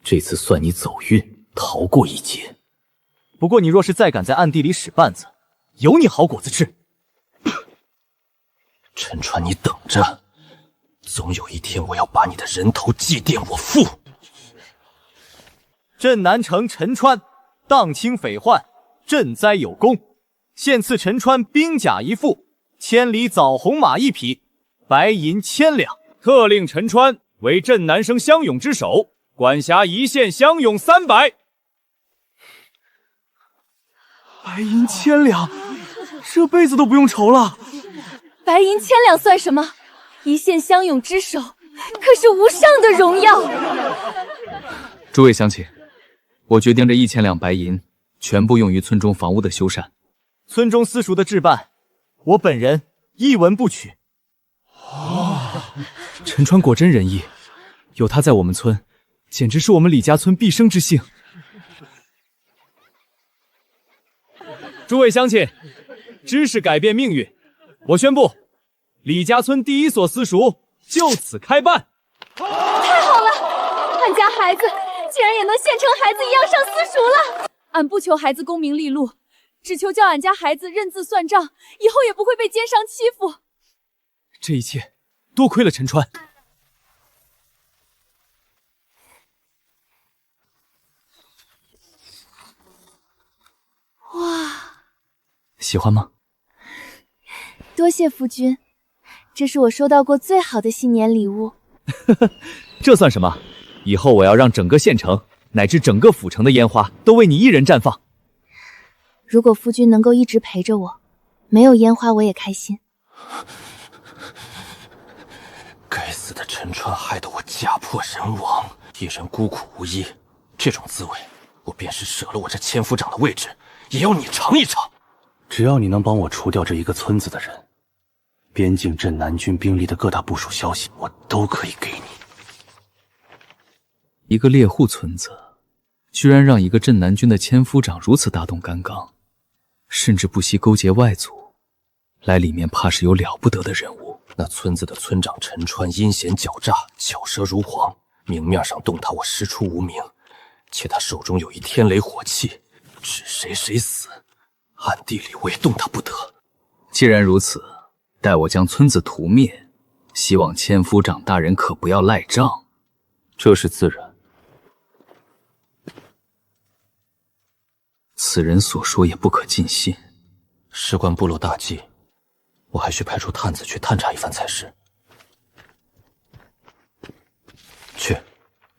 这次算你走运，逃过一劫。不过你若是再敢在暗地里使绊子，有你好果子吃。陈川，你等着，总有一天我要把你的人头祭奠我父。镇南城陈川荡清匪患，赈灾有功，现赐陈川兵甲1副，千里枣红马1匹，白银1000两。特令陈川为镇南生乡勇之首，管辖一县乡勇300。白银1000两，这辈子都不用愁了。白银1000两算什么？一县乡勇之首，可是无上的荣耀。诸位乡亲，我决定这1000两白银全部用于村中房屋的修缮。村中私塾的置办，我本人一文不取。陈川果真仁义，有他在我们村，简直是我们李家村毕生之幸。诸位乡亲，知识改变命运，我宣布，李家村第一所私塾就此开办。太好了，俺家孩子竟然也能现成孩子一样上私塾了。俺不求孩子功名利禄，只求叫俺家孩子认字算账，以后也不会被奸商欺负。这一切多亏了陈川。哇，喜欢吗？多谢夫君，这是我收到过最好的新年礼物。这算什么？以后我要让整个县城乃至整个府城的烟花都为你一人绽放。如果夫君能够一直陪着我，没有烟花我也开心。该死的陈川害得我家破人亡，一人孤苦无依，这种滋味，我便是舍了我这千夫长的位置，也要你尝一尝。只要你能帮我除掉这一个村子的人，边境镇南军兵力的各大部署消息，我都可以给你。一个猎户村子，居然让一个镇南军的千夫长如此大动干纲，甚至不惜勾结外族，来里面怕是有了不得的人物。那村子的村长陈川阴险狡诈，巧舌如簧，明面上动他我师出无名，且他手中有一天雷火器，指谁谁死，暗地里我也动他不得。既然如此，待我将村子屠灭，希望千夫长大人可不要赖账。这是自然。此此人所说也不可尽信。事关部落大计，我还需派出探子去探查一番才是。去，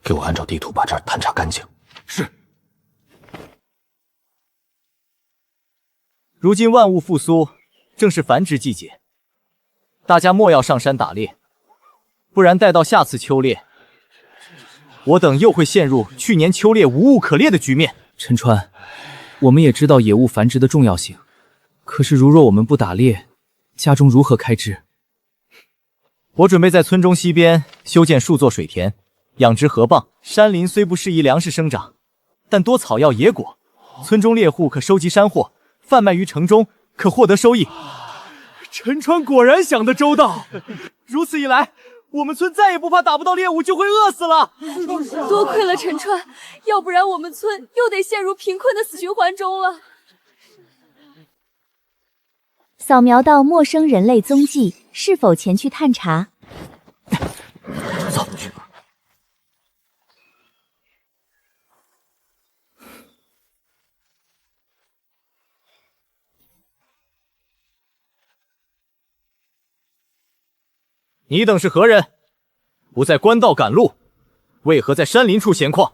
给我按照地图把这儿探查干净。是。如今万物复苏，正是繁殖季节，大家莫要上山打猎，不然待到下次秋猎，我等又会陷入去年秋猎无物可猎的局面。陈川，我们也知道野物繁殖的重要性，可是如若我们不打猎，家中如何开支？我准备在村中西边修建数座水田，养殖河蚌。山林虽不适宜粮食生长，但多草药野果，村中猎户可收集山货，贩卖于城中，可获得收益。陈川果然想得周到，如此一来，我们村再也不怕打不到猎物就会饿死了。多亏了陈川，要不然我们村又得陷入贫困的死循环中了。扫描到陌生人类踪迹，是否前去探查？走。你等是何人？不在官道赶路，为何在山林处闲旷？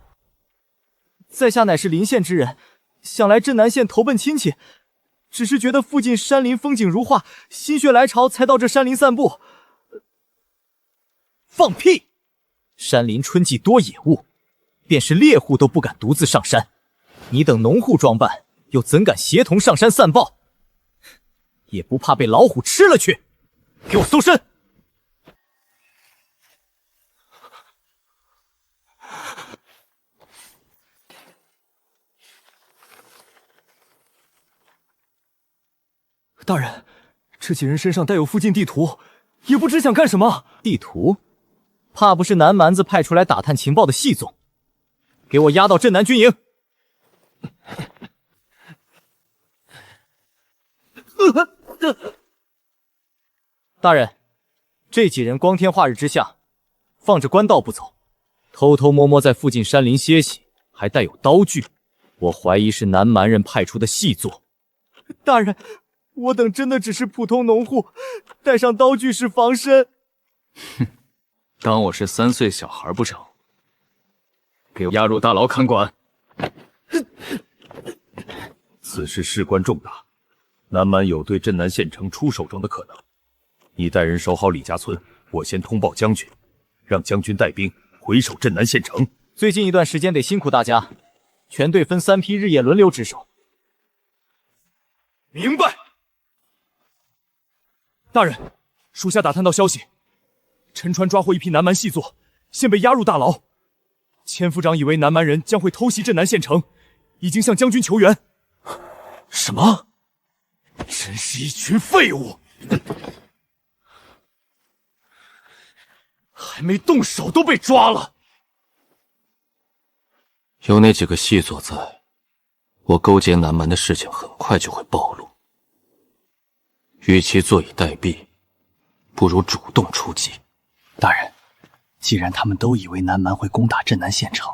在下乃是临县之人，想来镇南县投奔亲戚，只是觉得附近山林风景如画，心血来潮才到这山林散步。放屁！山林春季多野物，便是猎户都不敢独自上山，你等农户装扮，又怎敢协同上山散报？也不怕被老虎吃了去？给我搜身！大人，这几人身上带有附近地图，也不知想干什么。地图？怕不是南蛮子派出来打探情报的细总？给我押到镇南军营！大人，这几人光天化日之下，放着官道不走，偷偷摸摸在附近山林歇息，还带有刀具，我怀疑是南蛮人派出的细作。大人，我等真的只是普通农户，带上刀具是防身。哼，当我是3岁小孩不成？给我押入大牢看管。此事事关重大，南蛮有对镇南县城出手中的可能。你带人守好李家村，我先通报将军，让将军带兵回守镇南县城。最近一段时间得辛苦大家，全队分3批，日夜轮流值守。明白。大人，属下打探到消息，陈川抓获一批南蛮细作，现被押入大牢。千夫长以为南蛮人将会偷袭镇南县城，已经向将军求援。什么？真是一群废物！还没动手都被抓了。有那几个细作在，我勾结南蛮的事情很快就会暴露。与其坐以待毙，不如主动出击。大人，既然他们都以为南蛮会攻打镇南县城，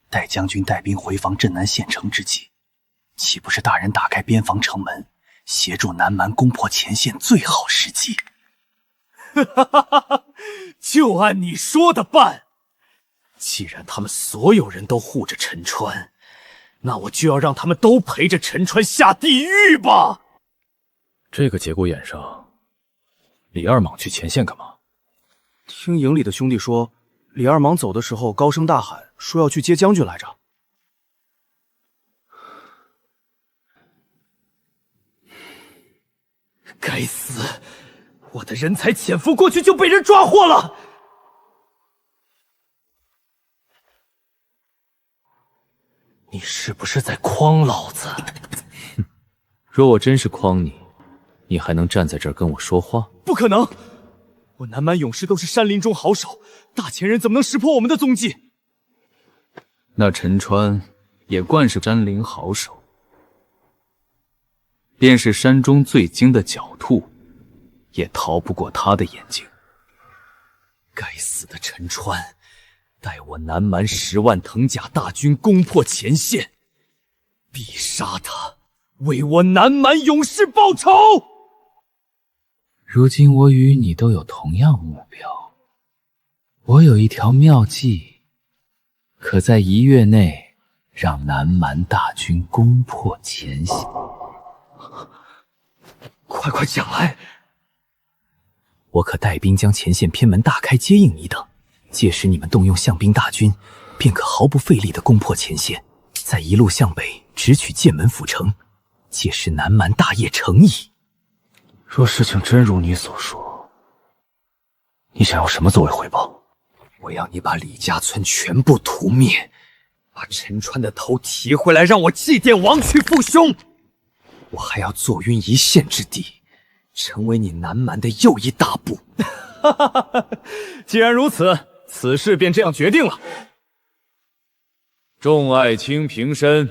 待将军带兵回防镇南县城之际，岂不是大人打开边防城门，协助南蛮攻破前线最好时机？就按你说的办。既然他们所有人都护着陈川，那我就要让他们都陪着陈川下地狱吧。这个节骨眼上，李二莽去前线干嘛？听营里的兄弟说，李二莽走的时候高声大喊，说要去接将军来着。该死！我的人才潜伏过去就被人抓获了。你是不是在诓老子？若我真是诓你，你还能站在这儿跟我说话？不可能！我南蛮勇士都是山林中好手，大前人怎么能识破我们的踪迹？那陈川也惯是山林好手，便是山中最精的狡兔，也逃不过他的眼睛。该死的陈川，待我南蛮10万藤甲大军攻破前线，必杀他，为我南蛮勇士报仇！如今我与你都有同样目标，我有一条妙计，可在1月内让南蛮大军攻破前线。快讲来！我可带兵将前线偏门大开接应你等，届时你们动用象兵大军，便可毫不费力地攻破前线，再一路向北直取剑门府城，届时南蛮大业成矣。若事情真如你所说，你想要什么作为回报？我要你把李家村全部屠灭，把陈川的头提回来，让我祭奠亡去父兄。我还要坐拥一县之地，成为你南蛮的又一大部。既然如此，此事便这样决定了。众爱卿平身，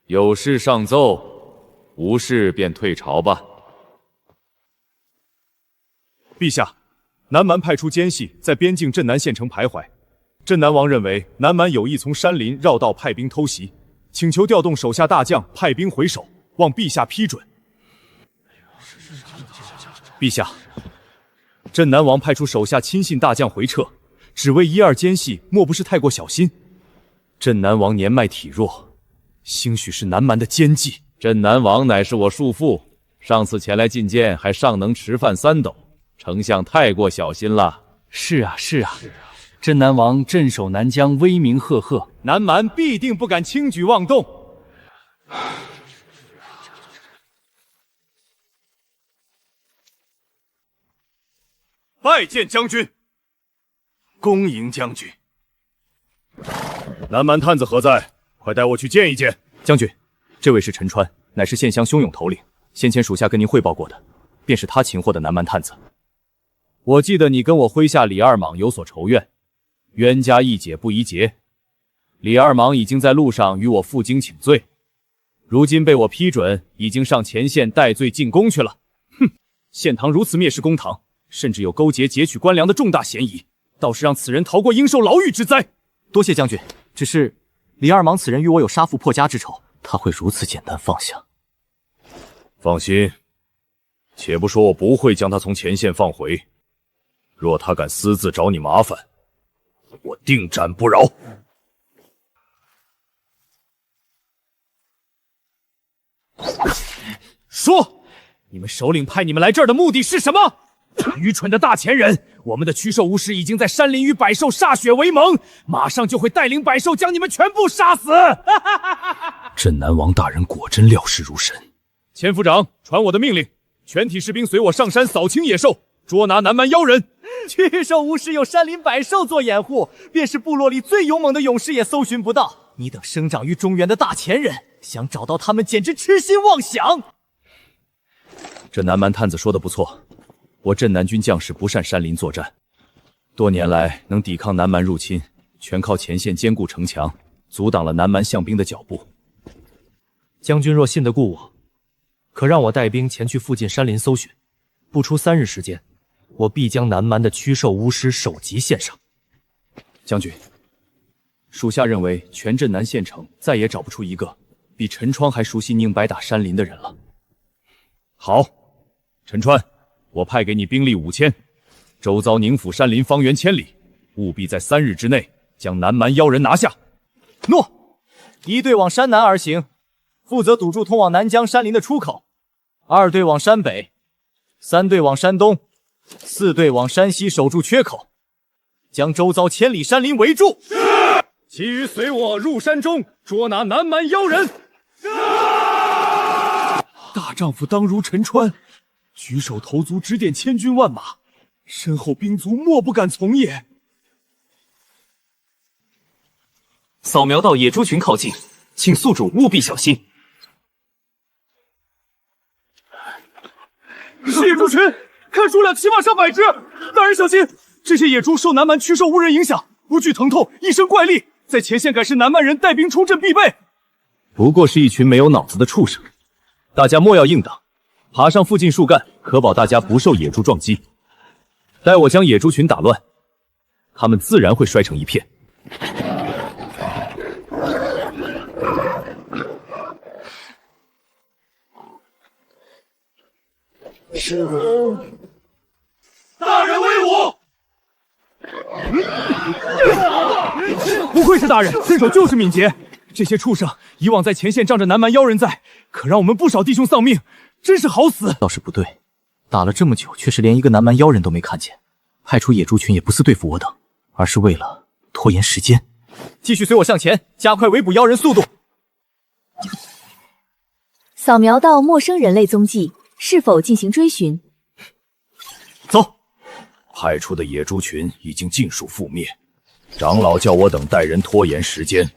有事上奏，无事便退朝吧。陛下，南蛮派出奸细在边境镇南县城徘徊，镇南王认为南蛮有意从山林绕道派兵偷袭，请求调动手下大将派兵回守，望陛下批准。陛下，镇南王派出手下亲信大将回撤，只为1、2奸细，莫不是太过小心？镇南王年迈体弱，兴许是南蛮的奸计。镇南王乃是我叔父，上次前来觐见还尚能吃饭3斗，丞相太过小心了。是啊，镇南王镇守南疆，威名赫赫，南蛮必定不敢轻举妄动。拜见将军，恭迎将军。南蛮探子何在？快带我去见一见。将军，这位是陈川，乃是县乡汹涌头领，先前属下跟您汇报过的，便是他擒获的南蛮探子。我记得你跟我麾下李二莽有所仇怨，冤家宜解不宜结。李二莽已经在路上与我负荆请罪，如今被我批准，已经上前线戴罪进宫去了。哼，献堂如此蔑视公堂，甚至有勾结劫取官粮的重大嫌疑，倒是让此人逃过应受牢狱之灾。多谢将军，只是李二莽此人与我有杀父破家之仇，他会如此简单放下？放心，且不说我不会将他从前线放回，若他敢私自找你麻烦，我定斩不饶。说，你们首领派你们来这儿的目的是什么？愚蠢的大前人，我们的驱兽巫师已经在山林与百兽歃血为盟，马上就会带领百兽将你们全部杀死。镇南王大人果真料事如神。千夫长，传我的命令，全体士兵随我上山扫清野兽，捉拿南蛮妖人。驱兽巫师有山林百兽做掩护，便是部落里最勇猛的勇士也搜寻不到。你等生长于中原的大前人，想找到他们简直痴心妄想。这南蛮探子说的不错，我镇南军将士不善山林作战，多年来能抵抗南蛮入侵，全靠前线坚固城墙，阻挡了南蛮象兵的脚步。将军若信得过我，可让我带兵前去附近山林搜寻，不出3日时间，我必将南蛮的驱兽巫师首级献上。将军，属下认为全镇南县城再也找不出一个比陈川还熟悉宁白打山林的人了。好，陈川，我派给你兵力5000，周遭宁府山林方圆1000里，务必在3日之内将南蛮妖人拿下。诺。1队往山南而行，负责堵住通往南疆山林的出口；2队往山北，3队往山东，4队往山西守住缺口，将周遭1000里山林围住。其余随我入山中，捉拿南蛮妖人。大丈夫当如陈川，举手投足指点千军万马，身后兵卒莫不敢从也。扫描到野猪群靠近，请宿主务必小心。是野猪群，看数量起码上100只。大人小心，这些野猪受南蛮驱兽巫人影响，不惧疼痛，一身怪力，在前线赶是南蛮人带兵冲阵必备。不过是一群没有脑子的畜生，大家莫要硬挡，爬上附近树干，可保大家不受野猪撞击。待我将野猪群打乱，他们自然会摔成一片。大人威武！不愧是大人，身手就是敏捷。这些畜生以往在前线仗着南蛮妖人在，可让我们不少弟兄丧命，真是好死。倒是不对，打了这么久，却是连一个南蛮妖人都没看见。派出野猪群也不是对付我等，而是为了拖延时间。继续随我向前，加快围捕妖人速度。扫描到陌生人类踪迹，是否进行追寻？走。派出的野猪群已经尽数覆灭，长老叫我等带人拖延时间，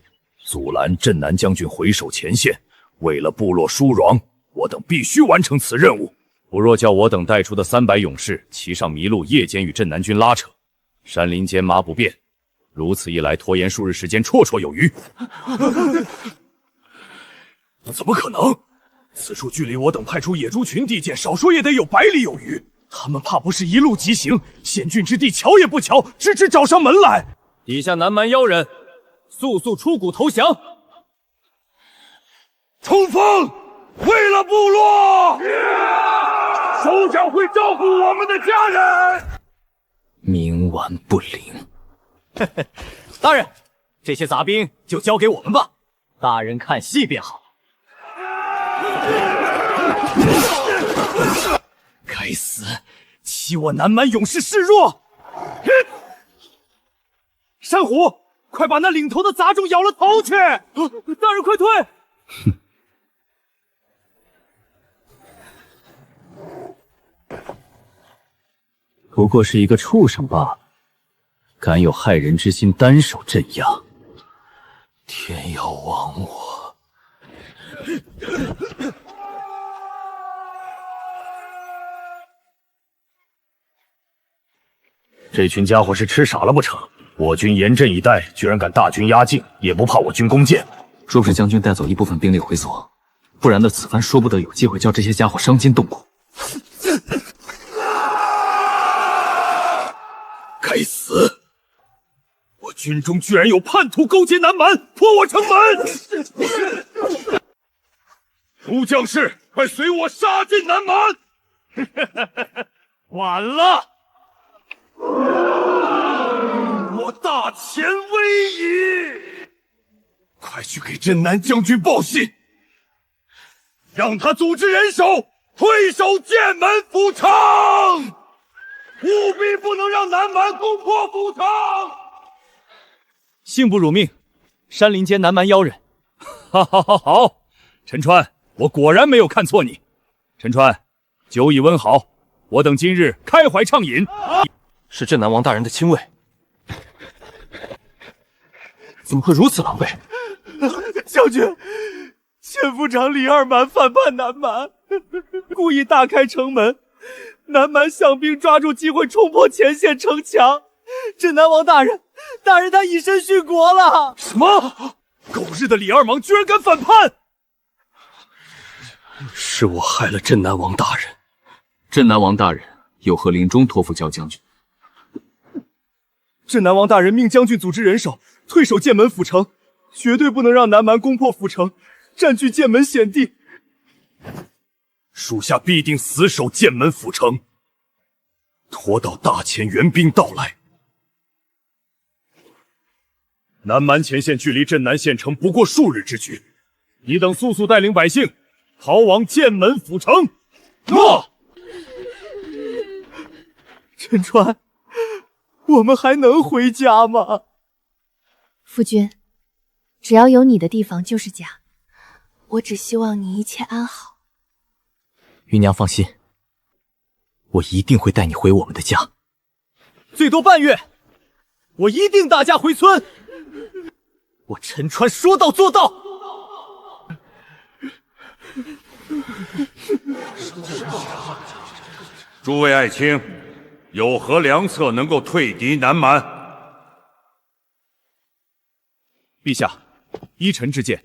阻拦镇南将军回守前线。为了部落殊荣，我等必须完成此任务。不若叫我等带出的300勇士骑上麋鹿，夜间与镇南军拉扯，山林间马不变。如此一来，拖延数日时间绰绰有余。怎么可能？此处距离我等派出野猪群地界，少说也得有100里有余。他们怕不是一路急行，险峻之地瞧也不瞧，直找上门来。底下南蛮妖人，速出谷投降！冲锋！为了部落，首长会照顾我们的家人。冥顽不灵。大人，这些杂兵就交给我们吧。大人看戏便好。该死，欺我南蛮勇士示弱！山虎，快把那领头的杂种咬了头去！大人快退！不过是一个畜生罢了，敢有害人之心，单手镇压，天要亡我！这群家伙是吃傻了不成？我军严阵以待，居然敢大军压境，也不怕我军攻坚。若是将军带走一部分兵力回所，不然的此番说不得有机会叫这些家伙伤筋动骨。该死！我军中居然有叛徒勾结南蛮，破我城门！诸将士，快随我杀进南蛮！晚了，我大前危矣！快去给镇南将军报信，让他组织人手退守剑门府城。务必不能让南蛮攻破府城！幸不辱命，山林间南蛮妖人。好，陈川，我果然没有看错你。陈川，酒已温好，我等今日开怀畅饮。是镇南王大人的亲卫，怎么会如此狼狈？将军，前副长李二蛮反叛南蛮，故意大开城门。南蛮降兵抓住机会冲破前线城墙，镇南王大人他以身殉国了！什么？狗日的李二芒居然敢反叛！是我害了镇南王大人。镇南王大人有何临终托付焦将军？镇南王大人命将军组织人手退守剑门府城，绝对不能让南蛮攻破府城，占据剑门险地。属下必定死守剑门府城，拖到大前援兵到来。南蛮前线距离镇南县城不过数日之距，你等速带领百姓逃往剑门府城。诺。陈川，我们还能回家吗？夫君，只要有你的地方就是家，我只希望你一切安好。芸娘放心，我一定会带你回我们的家。最多半月，我一定大驾回村。我陈川说到做到。诸位爱卿，有何良策能够退敌南蛮？陛下，依臣之见，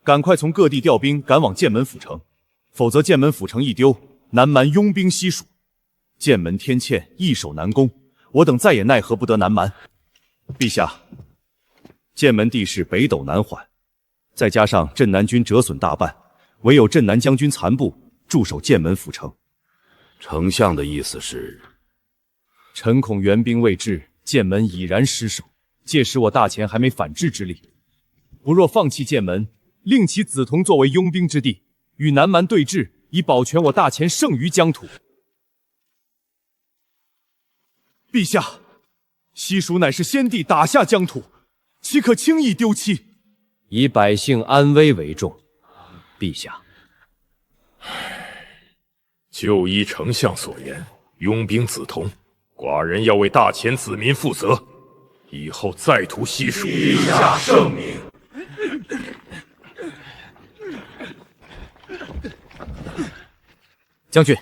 赶快从各地调兵赶往剑门府城。否则剑门府城一丢，南蛮拥兵西蜀，剑门天堑易守难攻，我等再也奈何不得南蛮。陛下，剑门地势北陡南缓，再加上镇南军折损大半，唯有镇南将军残部驻守剑门府城。丞相的意思是，臣恐援兵未至，剑门已然失守，届时我大前还没反制之力。不若放弃剑门，令其梓潼作为拥兵之地，与南蛮对峙，以保全我大前剩余疆土。陛下，西蜀乃是先帝打下疆土，岂可轻易丢弃？以百姓安危为重，陛下。就依丞相所言，拥兵梓潼，寡人要为大前子民负责，以后再图西蜀。陛下圣明。将军，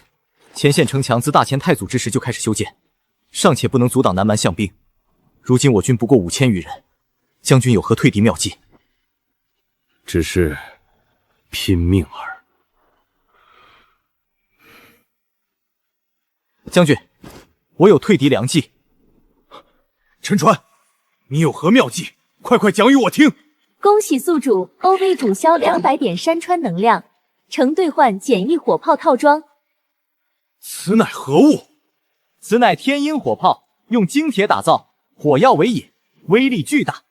前线城墙自大前太祖之时就开始修建，尚且不能阻挡南蛮项兵。如今我军不过5000余人，将军有何退敌妙计？只是拼命耳。将军，我有退敌良计。陈川，你有何妙计？快讲与我听！恭喜宿主 OV 主销200点山川能量，呈兑换简易火炮套装。此乃何物？此乃天鹰火炮，用精铁打造，火药为引，威力巨大。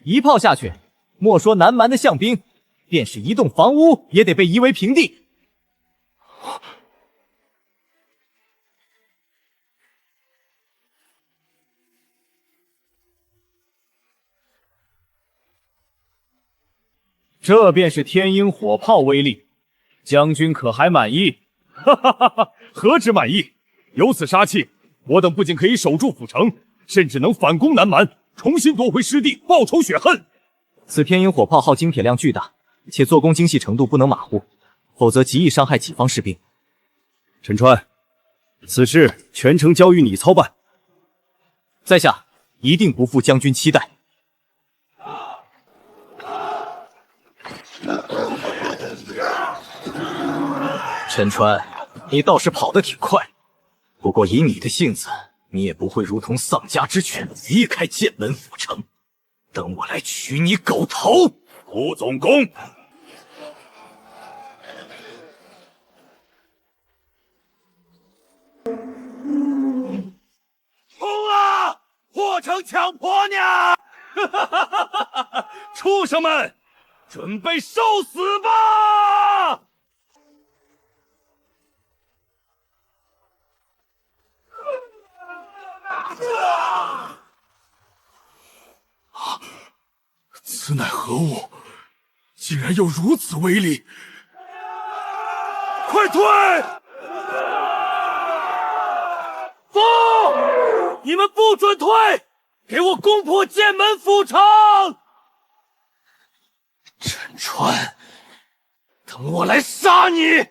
一炮下去，莫说南蛮的项兵，便是一栋房屋也得被夷为平地。这便是天鹰火炮威力，将军可还满意？哈哈哈哈！何止满意？有此杀气，我等不仅可以守住府城，甚至能反攻南蛮，重新夺回失地，报仇雪恨。此天鹰火炮耗精铁量巨大，且做工精细程度不能马虎，否则极易伤害己方士兵。陈川，此事全程交于你操办。在下一定不负将军期待。陈川，你倒是跑得挺快，不过以你的性子，你也不会如同丧家之犬离开剑门府城。等我来取你狗头！胡总攻！冲啊！破城抢婆娘！畜生们，准备受死吧！此乃何物？竟然有如此威力！快退！不！你们不准退！给我攻破剑门府城！陈川，等我来杀你！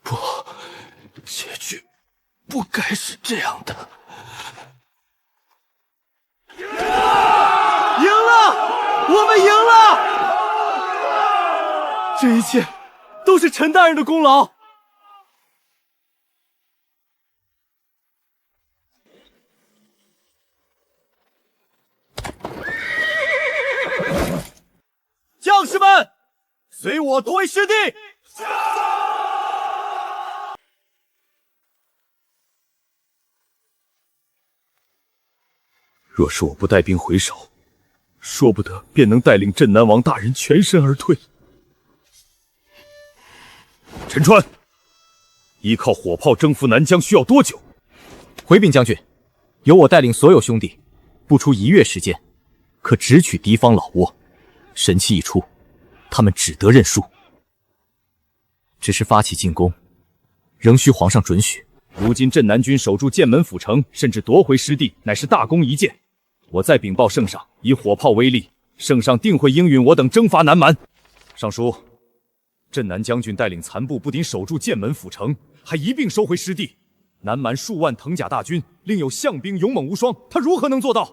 不，结局不该是这样的。赢了！我们赢了！这一切都是陈大人的功劳。将士们，随我夺回失地！若是我不带兵回首，说不得便能带领镇南王大人全身而退。陈川，依靠火炮征服南疆需要多久？回禀将军，由我带领所有兄弟，不出1月时间，可直取敌方老窝。神器一出，他们只得认输。只是发起进攻，仍需皇上准许。如今镇南军守住剑门府城，甚至夺回失地，乃是大功一件。我再禀报圣上，以火炮威力，圣上定会应允我等征伐南蛮。尚书，镇南将军带领残部不仅守住剑门府城，还一并收回失地。南蛮数万藤甲大军，另有项兵勇猛无双，他如何能做到？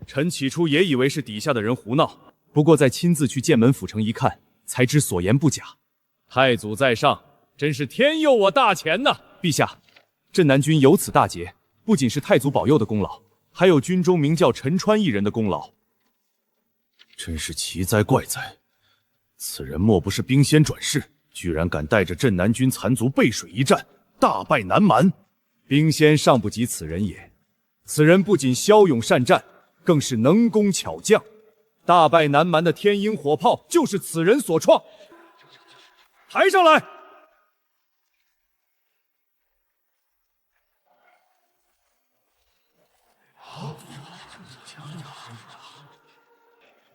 臣起初也以为是底下的人胡闹，不过在亲自去剑门府城一看，才知所言不假。太祖在上，真是天佑我大前呐！陛下，镇南军有此大捷，不仅是太祖保佑的功劳，还有军中名叫陈川一人的功劳。真是奇哉怪哉！此人莫不是兵仙转世，居然敢带着镇南军残卒背水一战，大败南蛮。兵仙尚不及此人也，此人不仅骁勇善战，更是能工巧匠。大败南蛮的天鹰火炮就是此人所创。抬上来！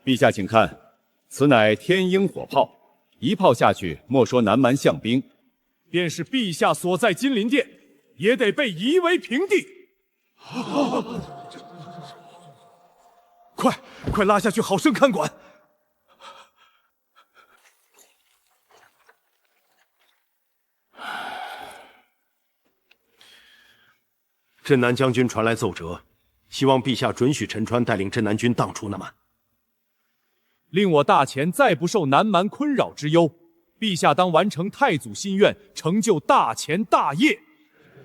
陛下请看，此乃天鹰火炮，一炮下去，莫说南蛮相兵，便是陛下所在金陵殿，也得被夷为平地。快拉下去，好生看管。镇南将军传来奏折，希望陛下准许陈川带领镇南军荡出南蛮，令我大前再不受南蛮困扰之忧。陛下当完成太祖心愿，成就大前大业。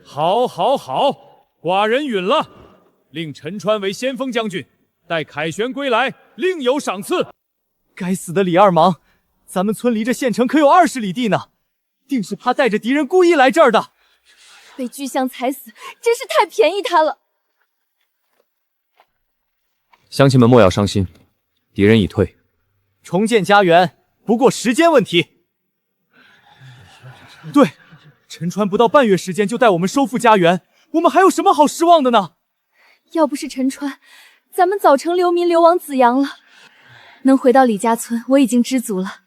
好，寡人允了，令陈川为先锋将军，待凯旋归来，另有赏赐。该死的李二芒，咱们村离这县城可有20里地呢，定是他带着敌人故意来这儿的。被巨象踩死，真是太便宜他了。乡亲们莫要伤心，敌人已退，重建家园不过时间问题。对，陈川不到半月时间就带我们收复家园，我们还有什么好失望的呢？要不是陈川，咱们早成流民流亡子阳了。能回到李家村，我已经知足了。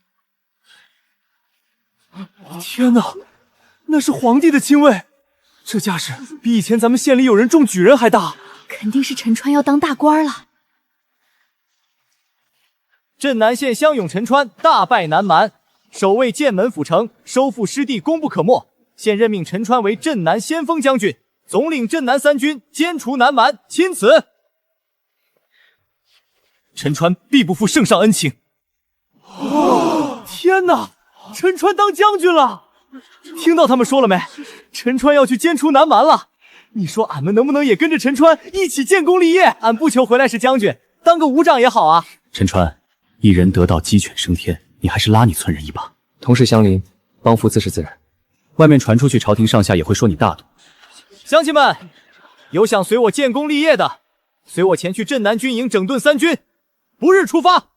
天哪，那是皇帝的亲卫，这架势比以前咱们县里有人中举人还大。肯定是陈川要当大官了。镇南县乡勇陈川大败南蛮，守卫剑门府城，收复失地，功不可没。现任命陈川为镇南先锋将军，总领镇南3军，歼除南蛮。钦此。陈川必不负圣上恩情。天哪，陈川当将军了！听到他们说了没？陈川要去歼除南蛮了。你说俺们能不能也跟着陈川一起建功立业？俺不求回来是将军，当个武长也好啊。陈川，一人得道鸡犬升天，你还是拉你村人一把。同是乡邻，帮扶自是自然。外面传出去，朝廷上下也会说你大度。乡亲们，有想随我建功立业的，随我前去镇南军营整顿3军，不日出发。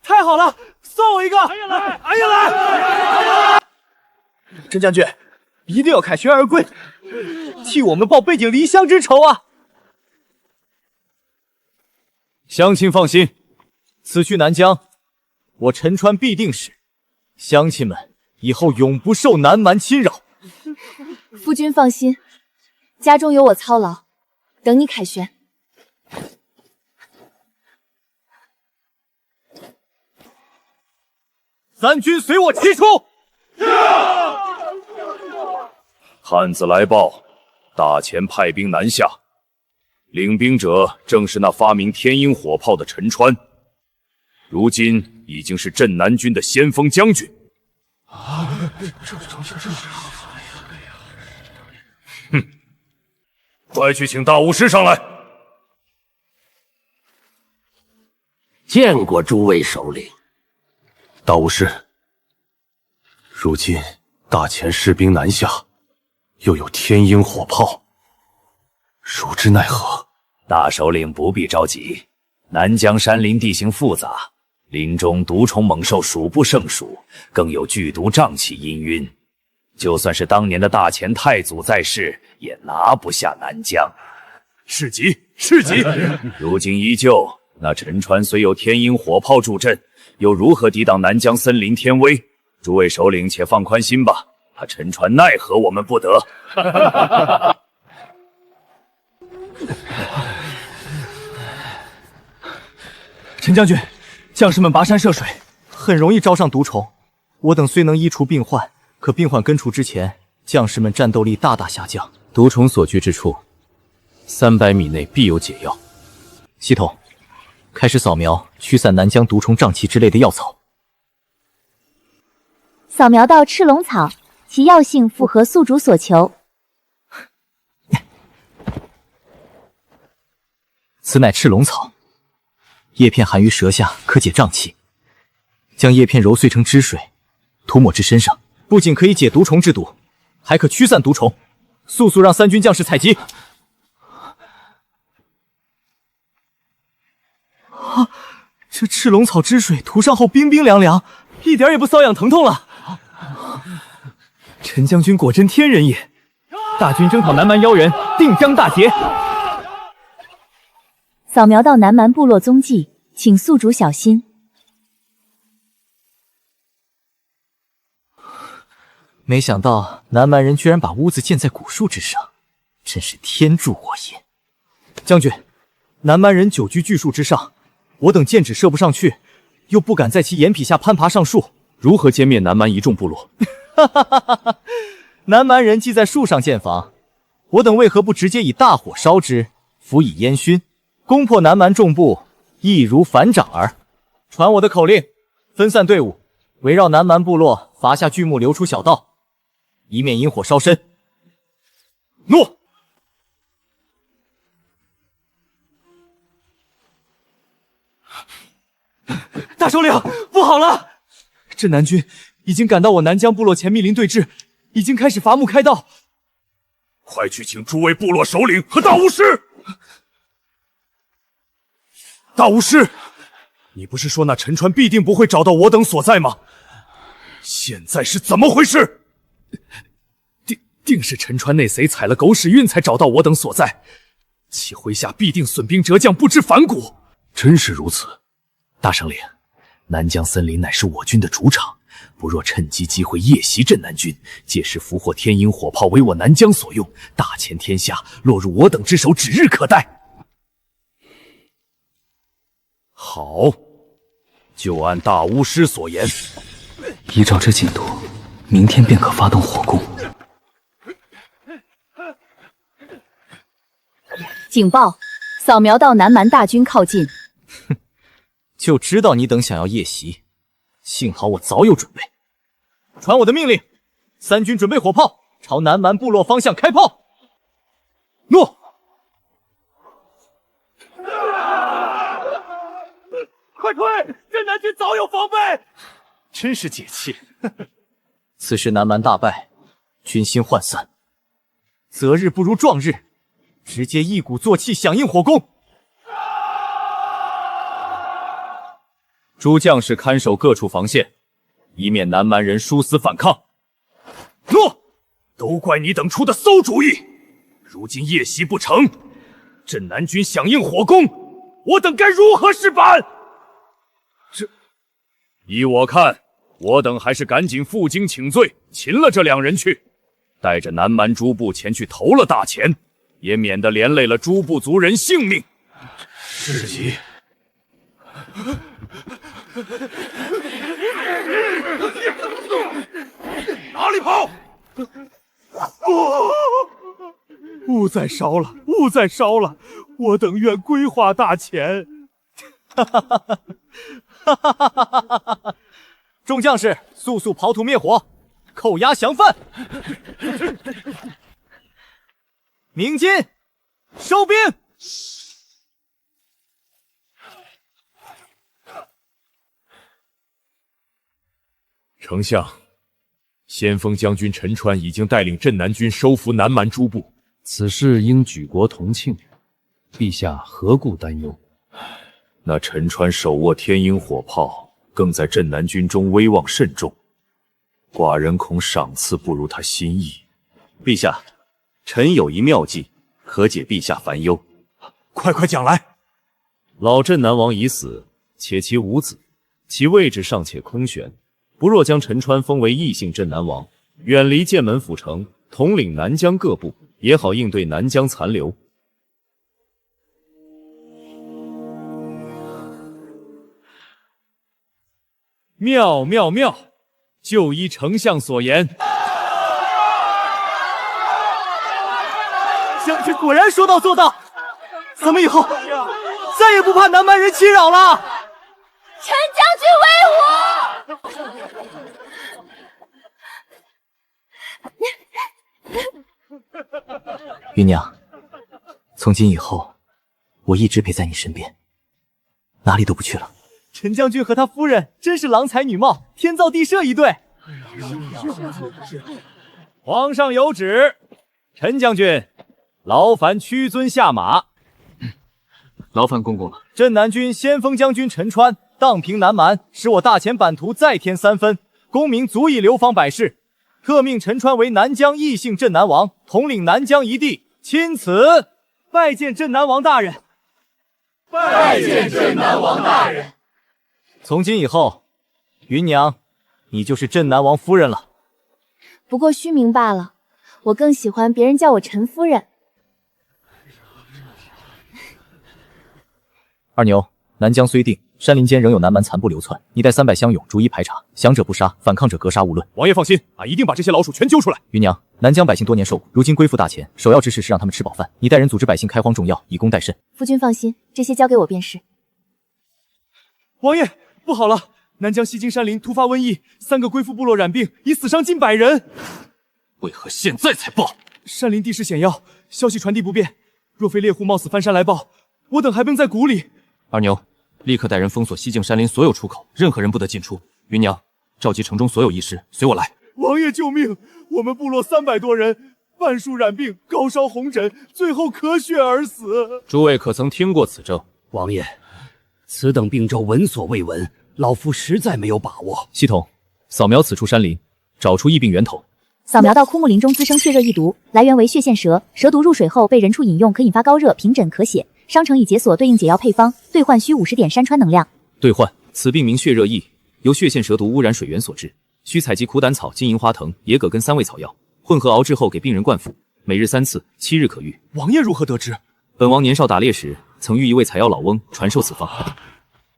太好了，送我一个！哎呀来！哎呀来！陈将军，一定要凯旋而归，替我们报背井离乡之仇啊！乡亲放心，此去南疆，我陈川必定是。乡亲们以后永不受南蛮侵扰。夫君放心，家中有我操劳，等你凯旋。3军随我齐出！汉子来报，大前派兵南下，领兵者正是那发明天鹰火炮的陈川，如今已经是镇南军的先锋将军。哼，快去请大巫师上来。见过诸位首领。大巫师，如今大前士兵南下，又有天鹰火炮，如之奈何？大首领不必着急，南疆山林地形复杂，林中毒虫猛兽数不胜数，更有剧毒瘴气氤氲，就算是当年的大前太祖在世，也拿不下南疆。是急，是急！如今依旧，那陈川虽有天鹰火炮助阵，又如何抵挡南疆森林天威？诸位首领且放宽心吧，他陈川奈何我们不得？陈将军，将士们跋山涉水，很容易招上毒虫。我等虽能医除病患，可病患根除之前，将士们战斗力大大下降。毒虫所居之处，300米内必有解药。系统，开始扫描驱散南疆毒虫瘴气之类的药草。扫描到赤龙草，其药性符合宿主所求。此乃赤龙草，叶片含于舌下，可解胀气。将叶片揉碎成汁水，涂抹至身上，不仅可以解毒虫之毒，还可驱散毒虫。速速让3军将士采集。啊！这赤龙草汁水涂上后冰冰凉凉，一点也不瘙痒疼痛了。陈将军果真天人也！大军征讨南蛮妖人，定将大捷。扫描到南蛮部落踪迹，请宿主小心。没想到南蛮人居然把屋子建在古树之上，真是天助我也！将军，南蛮人久居巨树之上，我等箭指射不上去，又不敢在其眼皮下攀爬上树，如何歼灭南蛮一众部落？南蛮人既在树上建房，我等为何不直接以大火烧之，辅以烟熏，攻破南蛮众部，易如反掌儿？传我的口令，分散队伍，围绕南蛮部落伐下巨木，留出小道，以免引火烧身。诺。大首领，不好了！镇南军已经赶到我南疆部落前密林对峙，已经开始伐木开道。快去请诸位部落首领和大巫师！大巫师，你不是说那陈川必定不会找到我等所在吗？现在是怎么回事？定是陈川那贼踩了狗屎运才找到我等所在，其麾下必定损兵折将，不知反骨。真是如此。大首领，南疆森林乃是我军的主场，不若趁机会夜袭镇南军，届时俘获天鹰火炮为我南疆所用，大前天下，落入我等之手指日可待。好，就按大巫师所言，依照这进度，明天便可发动火攻。警报！扫描到南蛮大军靠近。哼，就知道你等想要夜袭，幸好我早有准备。传我的命令，3军准备火炮，朝南蛮部落方向开炮。诺。快退！镇南军早有防备。真是解气。此时南蛮大败，军心涣散，择日不如撞日，直接一鼓作气响应火攻。诸将士看守各处防线，以免南蛮人殊死反抗。诺！都怪你等出的馊主意。如今夜袭不成，镇南军响应火攻，我等该如何是板？依我看，我等还是赶紧负荆请罪，擒了这2人去，带着南蛮诸部前去投了大钱，也免得连累了诸部族人性命。是急。哪里跑！勿再烧了，勿再烧了！我等愿归化大钱。哈哈哈哈哈哈哈哈哈哈！众将士，速速刨土灭火，扣押降犯。鸣金，收兵。丞相，先锋将军陈川已经带领镇南军收服南蛮诸部，此事应举国同庆，陛下何故担忧？那陈川手握天鹰火炮，更在镇南军中威望甚重，寡人恐赏赐不如他心意。陛下，臣有一妙计，可解陛下烦忧。快讲来！老镇南王已死，且其无子，其位置尚且空悬。不若将陈川封为异姓镇南王，远离剑门府城，统领南疆各部，也好应对南疆残留。妙妙妙！就依丞相所言。将军果然说到做到，咱们以后再也不怕南蛮人侵扰了。陈将军威武！芸娘，从今以后，我一直陪在你身边，哪里都不去了。陈将军和他夫人真是郎才女貌，天造地设一对。皇上有旨，陈将军，劳烦屈尊下马。劳烦公公了。镇南军先锋将军陈川荡平南蛮，使我大前版图再添3分，功名足以流芳百世。特命陈川为南疆义姓镇南王，统领南疆一地。钦此，拜见镇南王大人。拜见镇南王大人。从今以后，芸娘，你就是镇南王夫人了。不过虚名罢了，我更喜欢别人叫我陈夫人。二牛，南疆虽定，山林间仍有南蛮残部流窜，你带300乡勇逐一排查，降者不杀，反抗者格杀勿论。王爷放心，俺一定把这些老鼠全揪出来。芸娘，南疆百姓多年受苦，如今归附大前，首要之事是让他们吃饱饭，你带人组织百姓开荒种药，以工代赈。夫君放心，这些交给我便是。王爷，不好了！南疆西京山林突发瘟疫，3个归附部落染病，已死伤近100人。为何现在才报？山林地势险要，消息传递不便，若非猎户冒死翻山来报，我等还崩在谷里。二牛，立刻带人封锁西境山林所有出口，任何人不得进出。芸娘，召集城中所有义士，随我来。王爷救命！我们部落300多人，半数染病，高烧红疹，最后咳血而死。诸位可曾听过此症？王爷，此等病症闻所未闻，老夫实在没有把握。系统，扫描此处山林，找出疫病源头。扫描到枯木林中滋生血热疫毒，来源为血线蛇，蛇毒入水后被人畜饮用，可引发高热、平疹、咳血。商城已解锁对应解药配方，兑换需50点山川能量。兑换，此病名血热疫，由血线蛇毒污染水源所致，需采集苦胆草、金银花藤、野葛根3味草药，混合熬制后给病人灌服，每日3次，7日可愈。王爷如何得知？本王年少打猎时，曾遇一位采药老翁传授此方。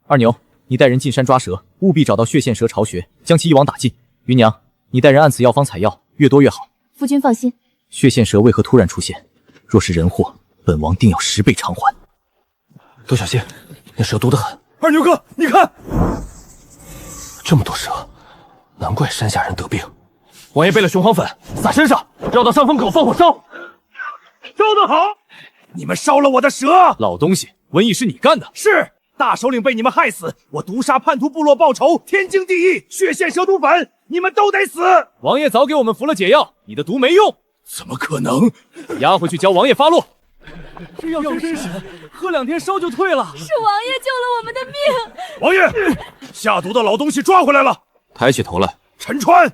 二牛，你带人进山抓蛇，务必找到血线蛇巢穴，将其一网打尽。芸娘，你带人按此药方采药，越多越好。夫君放心。血线蛇为何突然出现？若是人祸，本王定要10倍偿还。多小心，那蛇毒得很。二牛哥，你看，这么多蛇，难怪山下人得病。王爷备了雄黄粉，撒身上，绕到上风口放火烧。烧得好！你们烧了我的蛇！老东西，瘟疫是你干的。是，大首领被你们害死，我毒杀叛徒部落报仇，天经地义。血线蛇毒粉，你们都得死！王爷早给我们服了解药，你的毒没用。怎么可能？押回去教王爷发落。这药真神，喝2天烧就退了。是王爷救了我们的命。王爷，下毒的老东西抓回来了。抬起头来，陈川，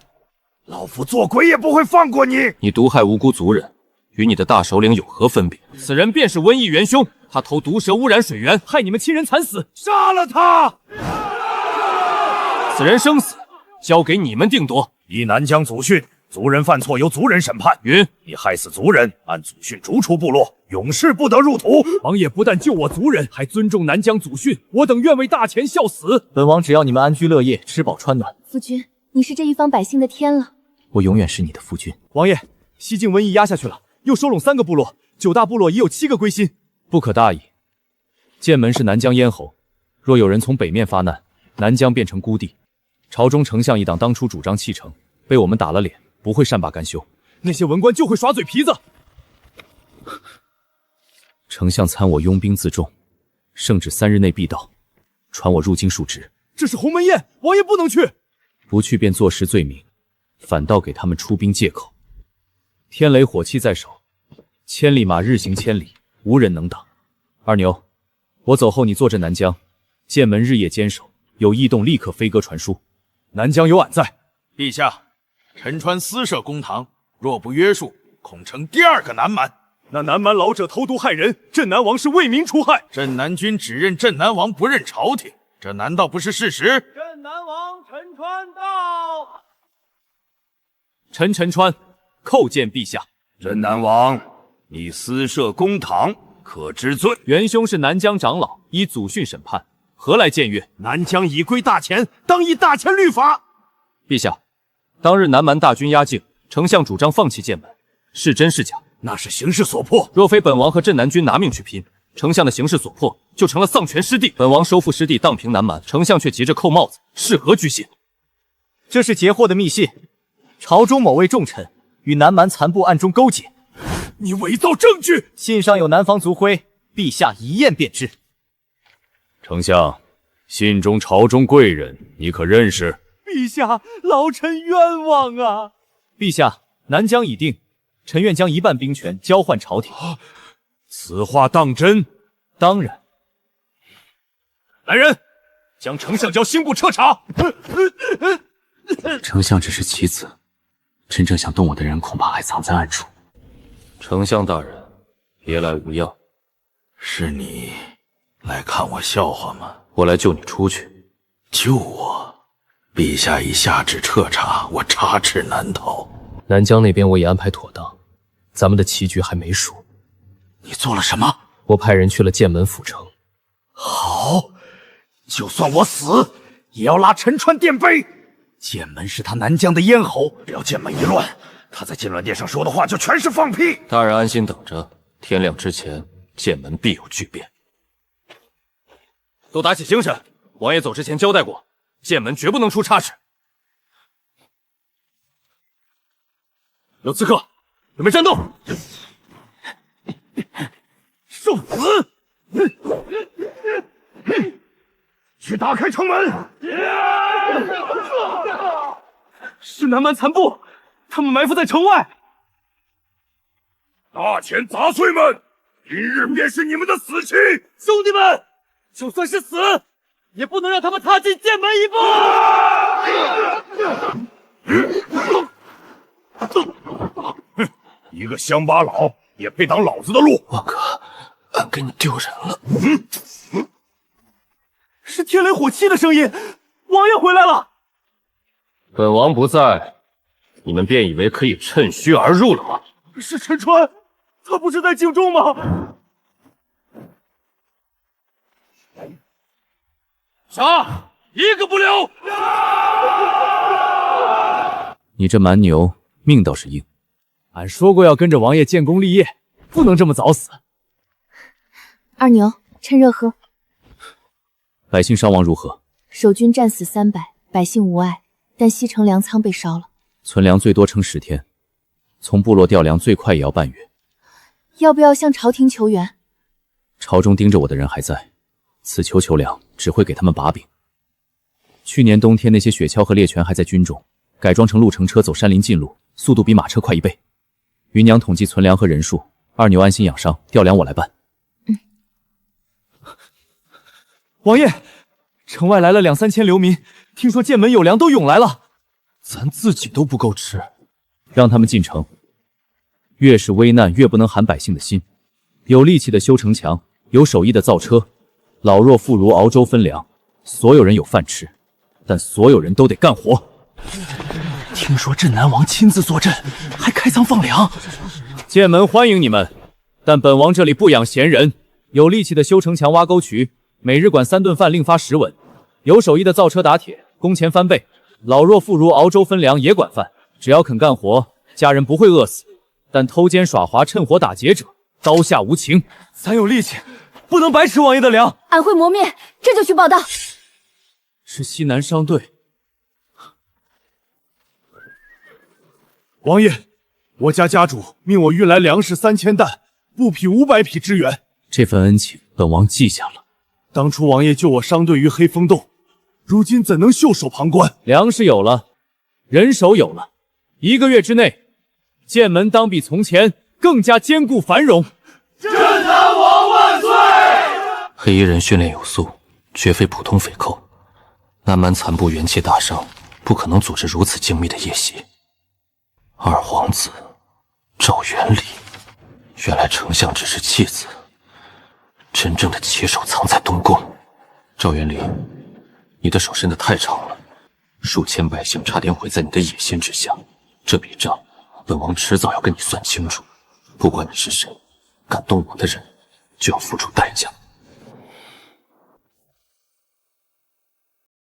老夫做鬼也不会放过你。你毒害无辜族人，与你的大首领有何分别？此人便是瘟疫元凶，他投毒蛇污染水源，害你们亲人惨死，杀了他！此人生死交给你们定夺。依南疆祖训，族人犯错由族人审判。云，你害死族人，按祖训逐出部落，永世不得入土。王爷不但救我族人，还尊重南疆祖训，我等愿为大前效死。本王只要你们安居乐业，吃饱穿暖。夫君，你是这一方百姓的天了。我永远是你的夫君。王爷，西境瘟疫压下去了，又收拢3个部落，9大部落已有7个归心。不可大意。剑门是南疆咽喉，若有人从北面发难，南疆变成孤地。朝中丞相一党当初主张弃城，被我们打了脸，不会善罢甘休。那些文官就会耍嘴皮子。丞相参我拥兵自重，圣旨3日内必到，传我入京述职。这是鸿门宴，王爷不能去。不去便坐实罪名，反倒给他们出兵借口。天雷火器在手，千里马日行千里，无人能挡。二牛，我走后你坐镇南疆，剑门日夜坚守，有异动立刻飞鸽传书。南疆有俺在。陛下，陈川私设公堂，若不约束，恐成第2个南蛮。那南蛮老者投毒害人，镇南王是为民除害，镇南军只认镇南王，不认朝廷，这难道不是事实？镇南王陈川到。陈川，叩见陛下。镇南王，你私设公堂，可知罪？元凶是南疆长老，依祖训审判，何来僭越？南疆已归大前，当依大前律法。陛下，当日南蛮大军压境，丞相主张放弃剑门，是真是假？那是形势所迫。若非本王和镇南军拿命去拼，丞相的形势所迫，就成了丧权失地。本王收复失地，荡平南蛮，丞相却急着扣帽子，是何居心？这是截获的密信，朝中某位重臣与南蛮残部暗中勾结。你伪造证据！信上有南方族徽，陛下一验便知。丞相，信中朝中贵人，你可认识？陛下，老臣冤枉啊！陛下，南疆已定，臣愿将一半兵权交换朝廷。此话当真？当然。来人，将丞相交刑部彻查。丞相只是棋子，真正想动我的人恐怕还藏在暗处。丞相大人，别来无恙。是你来看我笑话吗？我来救你出去。救我？陛下已下旨彻查，我插翅难逃。南疆那边我已安排妥当，咱们的棋局还没输。你做了什么？我派人去了剑门府城。好，就算我死，也要拉陈川垫背。剑门是他南疆的咽喉，只要剑门一乱，他在剑銮殿上说的话就全是放屁。大人安心等着，天亮之前，剑门必有巨变。都打起精神，王爷走之前交代过，剑门绝不能出差池。有刺客，准备战斗！受死！去打开城门！是南蛮残部，他们埋伏在城外。大钱杂碎们，今日便是你们的死期！兄弟们，就算是死，也不能让他们踏进剑门一步！一个乡巴佬也配挡老子的路？王哥，俺给你丢人了。是天雷火器的声音，王爷回来了。本王不在，你们便以为可以趁虚而入了吗？是陈川，他不是在境中吗？杀，一个不留！你这蛮牛，命倒是硬。俺说过要跟着王爷建功立业，不能这么早死。二牛，趁热喝。百姓伤亡如何？守军战死300，百姓无碍，但西城粮仓被烧了。存粮最多撑10天，从部落调粮最快也要半月。要不要向朝廷求援？朝中盯着我的人还在，此求粮只会给他们把柄。去年冬天那些雪橇和猎犬还在军中，改装成路程车走山林近路，速度比马车快1倍。芸娘统计存粮和人数，二牛安心养伤，调粮我来办。王爷，城外来了2、3千流民，听说剑门有粮都涌来了，咱自己都不够吃，让他们进城。越是危难，越不能寒百姓的心。有力气的修城墙，有手艺的造车，老弱妇孺熬粥分粮，所有人有饭吃，但所有人都得干活。听说镇南王亲自坐镇，还开仓放粮。剑门欢迎你们，但本王这里不养闲人。有力气的修城墙、挖沟渠，每日管3顿饭，另发10文；有手艺的造车打铁，工钱翻倍。老弱妇孺熬粥分粮也管饭，只要肯干活，家人不会饿死。但偷奸耍滑、趁火打劫者，刀下无情。咱有力气，不能白吃王爷的粮。俺会磨面，这就去报道。是西南商队。王爷，我家家主命我运来粮食3000担，布匹500匹支援。这份恩情，本王记下了。当初王爷救我商队于黑风洞，如今怎能袖手旁观？粮食有了，人手有了，1个月之内，剑门当比从前更加坚固繁荣。镇南王万岁！黑衣人训练有素，绝非普通匪寇。南蛮残部元气大伤，不可能组织如此精密的夜袭。二皇子赵元礼，原来丞相只是弃子，真正的棋手藏在东宫。赵元礼，你的手伸得太长了，数千百姓差点毁在你的野心之下。这笔账，本王迟早要跟你算清楚。不管你是谁，敢动我的人，就要付出代价。